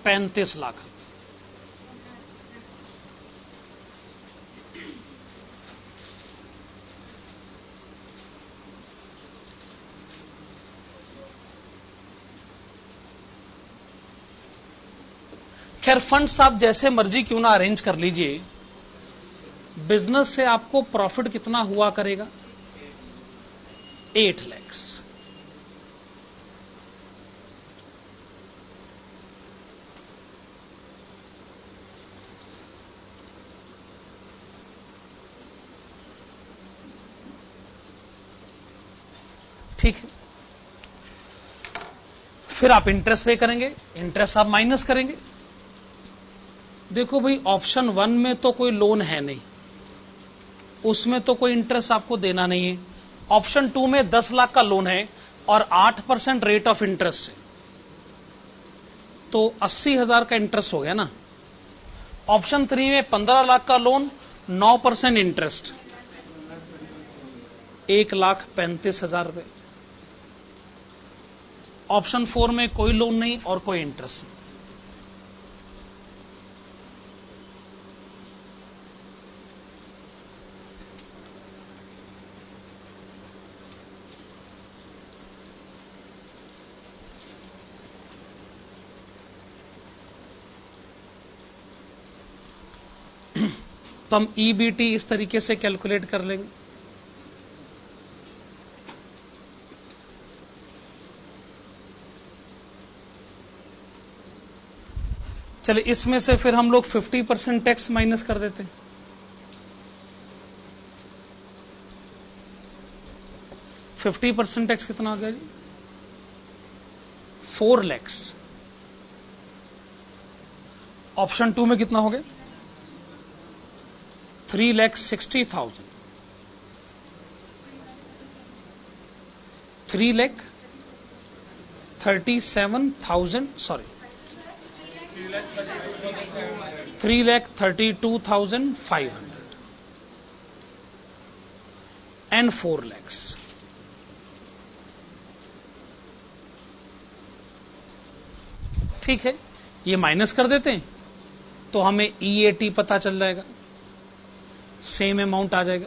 35 लाख। खैर फंड्स आप जैसे मर्जी क्यों ना अरेंज कर लीजिए, बिजनेस से आपको प्रॉफिट कितना हुआ करेगा? 8 lakhs। ठीक है, फिर आप इंटरेस्ट पे करेंगे, इंटरेस्ट आप माइनस करेंगे। देखो भाई, ऑप्शन 1 में तो कोई लोन है नहीं, उसमें तो कोई इंटरेस्ट आपको देना नहीं है। ऑप्शन 2 में 10 लाख का लोन है और 8% रेट ऑफ इंटरेस्ट है, तो 80,000 का इंटरेस्ट हो गया ना। ऑप्शन 3 में 15 लाख का लोन, 9% इंटरेस्ट, 1,35,000 रुपए। ऑप्शन 4 में कोई लोन नहीं और कोई इंटरेस्ट नहीं। तो हम ईबीटी इस तरीके से कैलकुलेट कर लेंगे। चलिए इसमें से फिर हम लोग 50% टैक्स माइनस कर देते हैं। 50% टैक्स कितना हो गया जी? 4 लाख। ऑप्शन 2 में कितना हो गया? 3,60,000। 3,37,000 सॉरी 3,32,500 एंड 4 lakhs। ठीक है, ये माइनस कर देते हैं तो हमें ईएटी पता चल जाएगा, सेम अमाउंट आ जाएगा।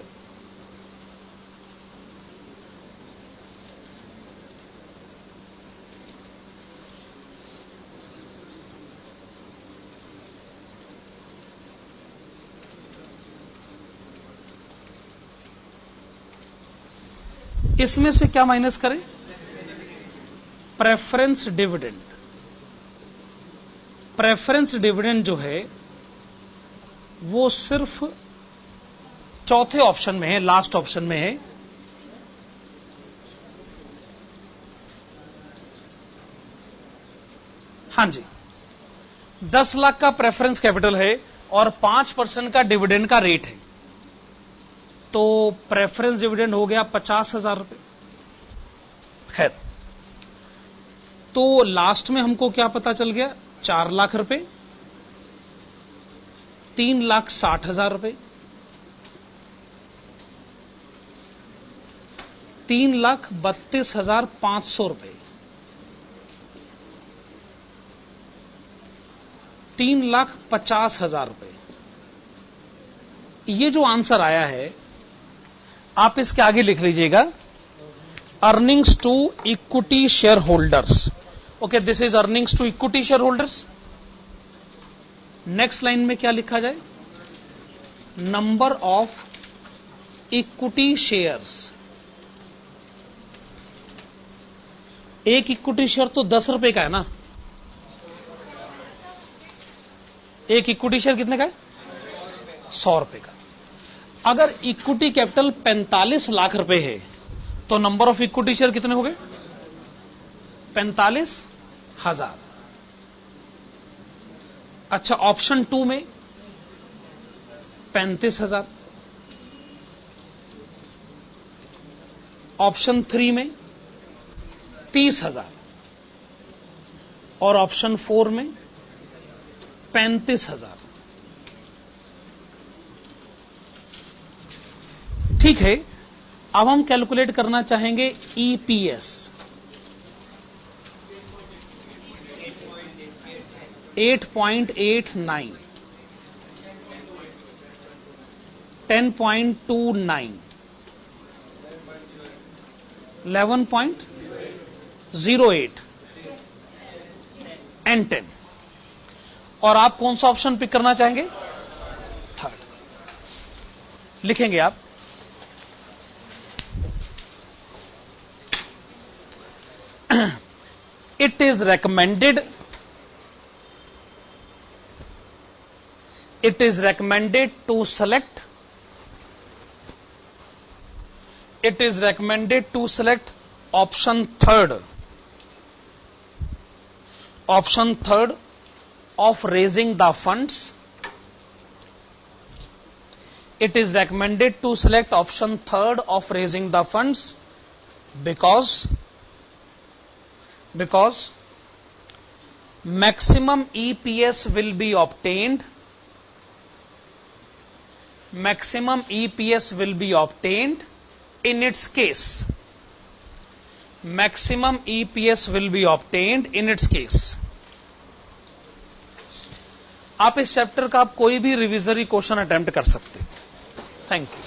इसमें से क्या माइनस करें? Preference dividend. प्रेफरेंस डिविडेंड जो है वो सिर्फ चौथे ऑप्शन में है, लास्ट ऑप्शन में है। हां जी, 10 लाख का प्रेफरेंस कैपिटल है और 5% का डिविडेंड का रेट है, तो प्रेफरेंस डिविडेंड हो गया 50,000 रुपए। खैर, तो लास्ट में हमको क्या पता चल गया? 4 लाख रुपए, 3,60,000 रुपए, 3,32,500 रुपए, 3,50,000 रुपए। ये जो आंसर आया है आप इसके आगे लिख लीजिएगा, earnings to equity share holders. Okay, this is earnings to equity share holders. Next line में क्या लिखा जाए? Number of equity shares. एक इक्विटी शेयर तो 10 रुपए का है ना। एक इक्विटी शेयर कितने का है? 100 रुपए का। अगर इक्विटी कैपिटल 45 लाख रुपए है तो नंबर ऑफ इक्विटी शेयर कितने हो गए? 45,000। अच्छा, ऑप्शन 2 में 35,000, ऑप्शन 3 में 30,000 और ऑप्शन 4 में 35,000। ठीक है, अब हम कैलकुलेट करना चाहेंगे ईपीएस। 8.89, 10.29, 11.08 एंड 10। और आप कौन सा ऑप्शन पिक करना चाहेंगे? थर्ड। लिखेंगे आप it is recommended to select option third of raising the funds. It is recommended to select option third of raising the funds because maximum EPS will be obtained. Maximum EPS will be obtained in its case. Maximum EPS will be obtained in its case. आप इस चैप्टर का आप कोई भी रिविजरी क्वेश्चन अटेम्प्ट कर सकते हैं। Thank you.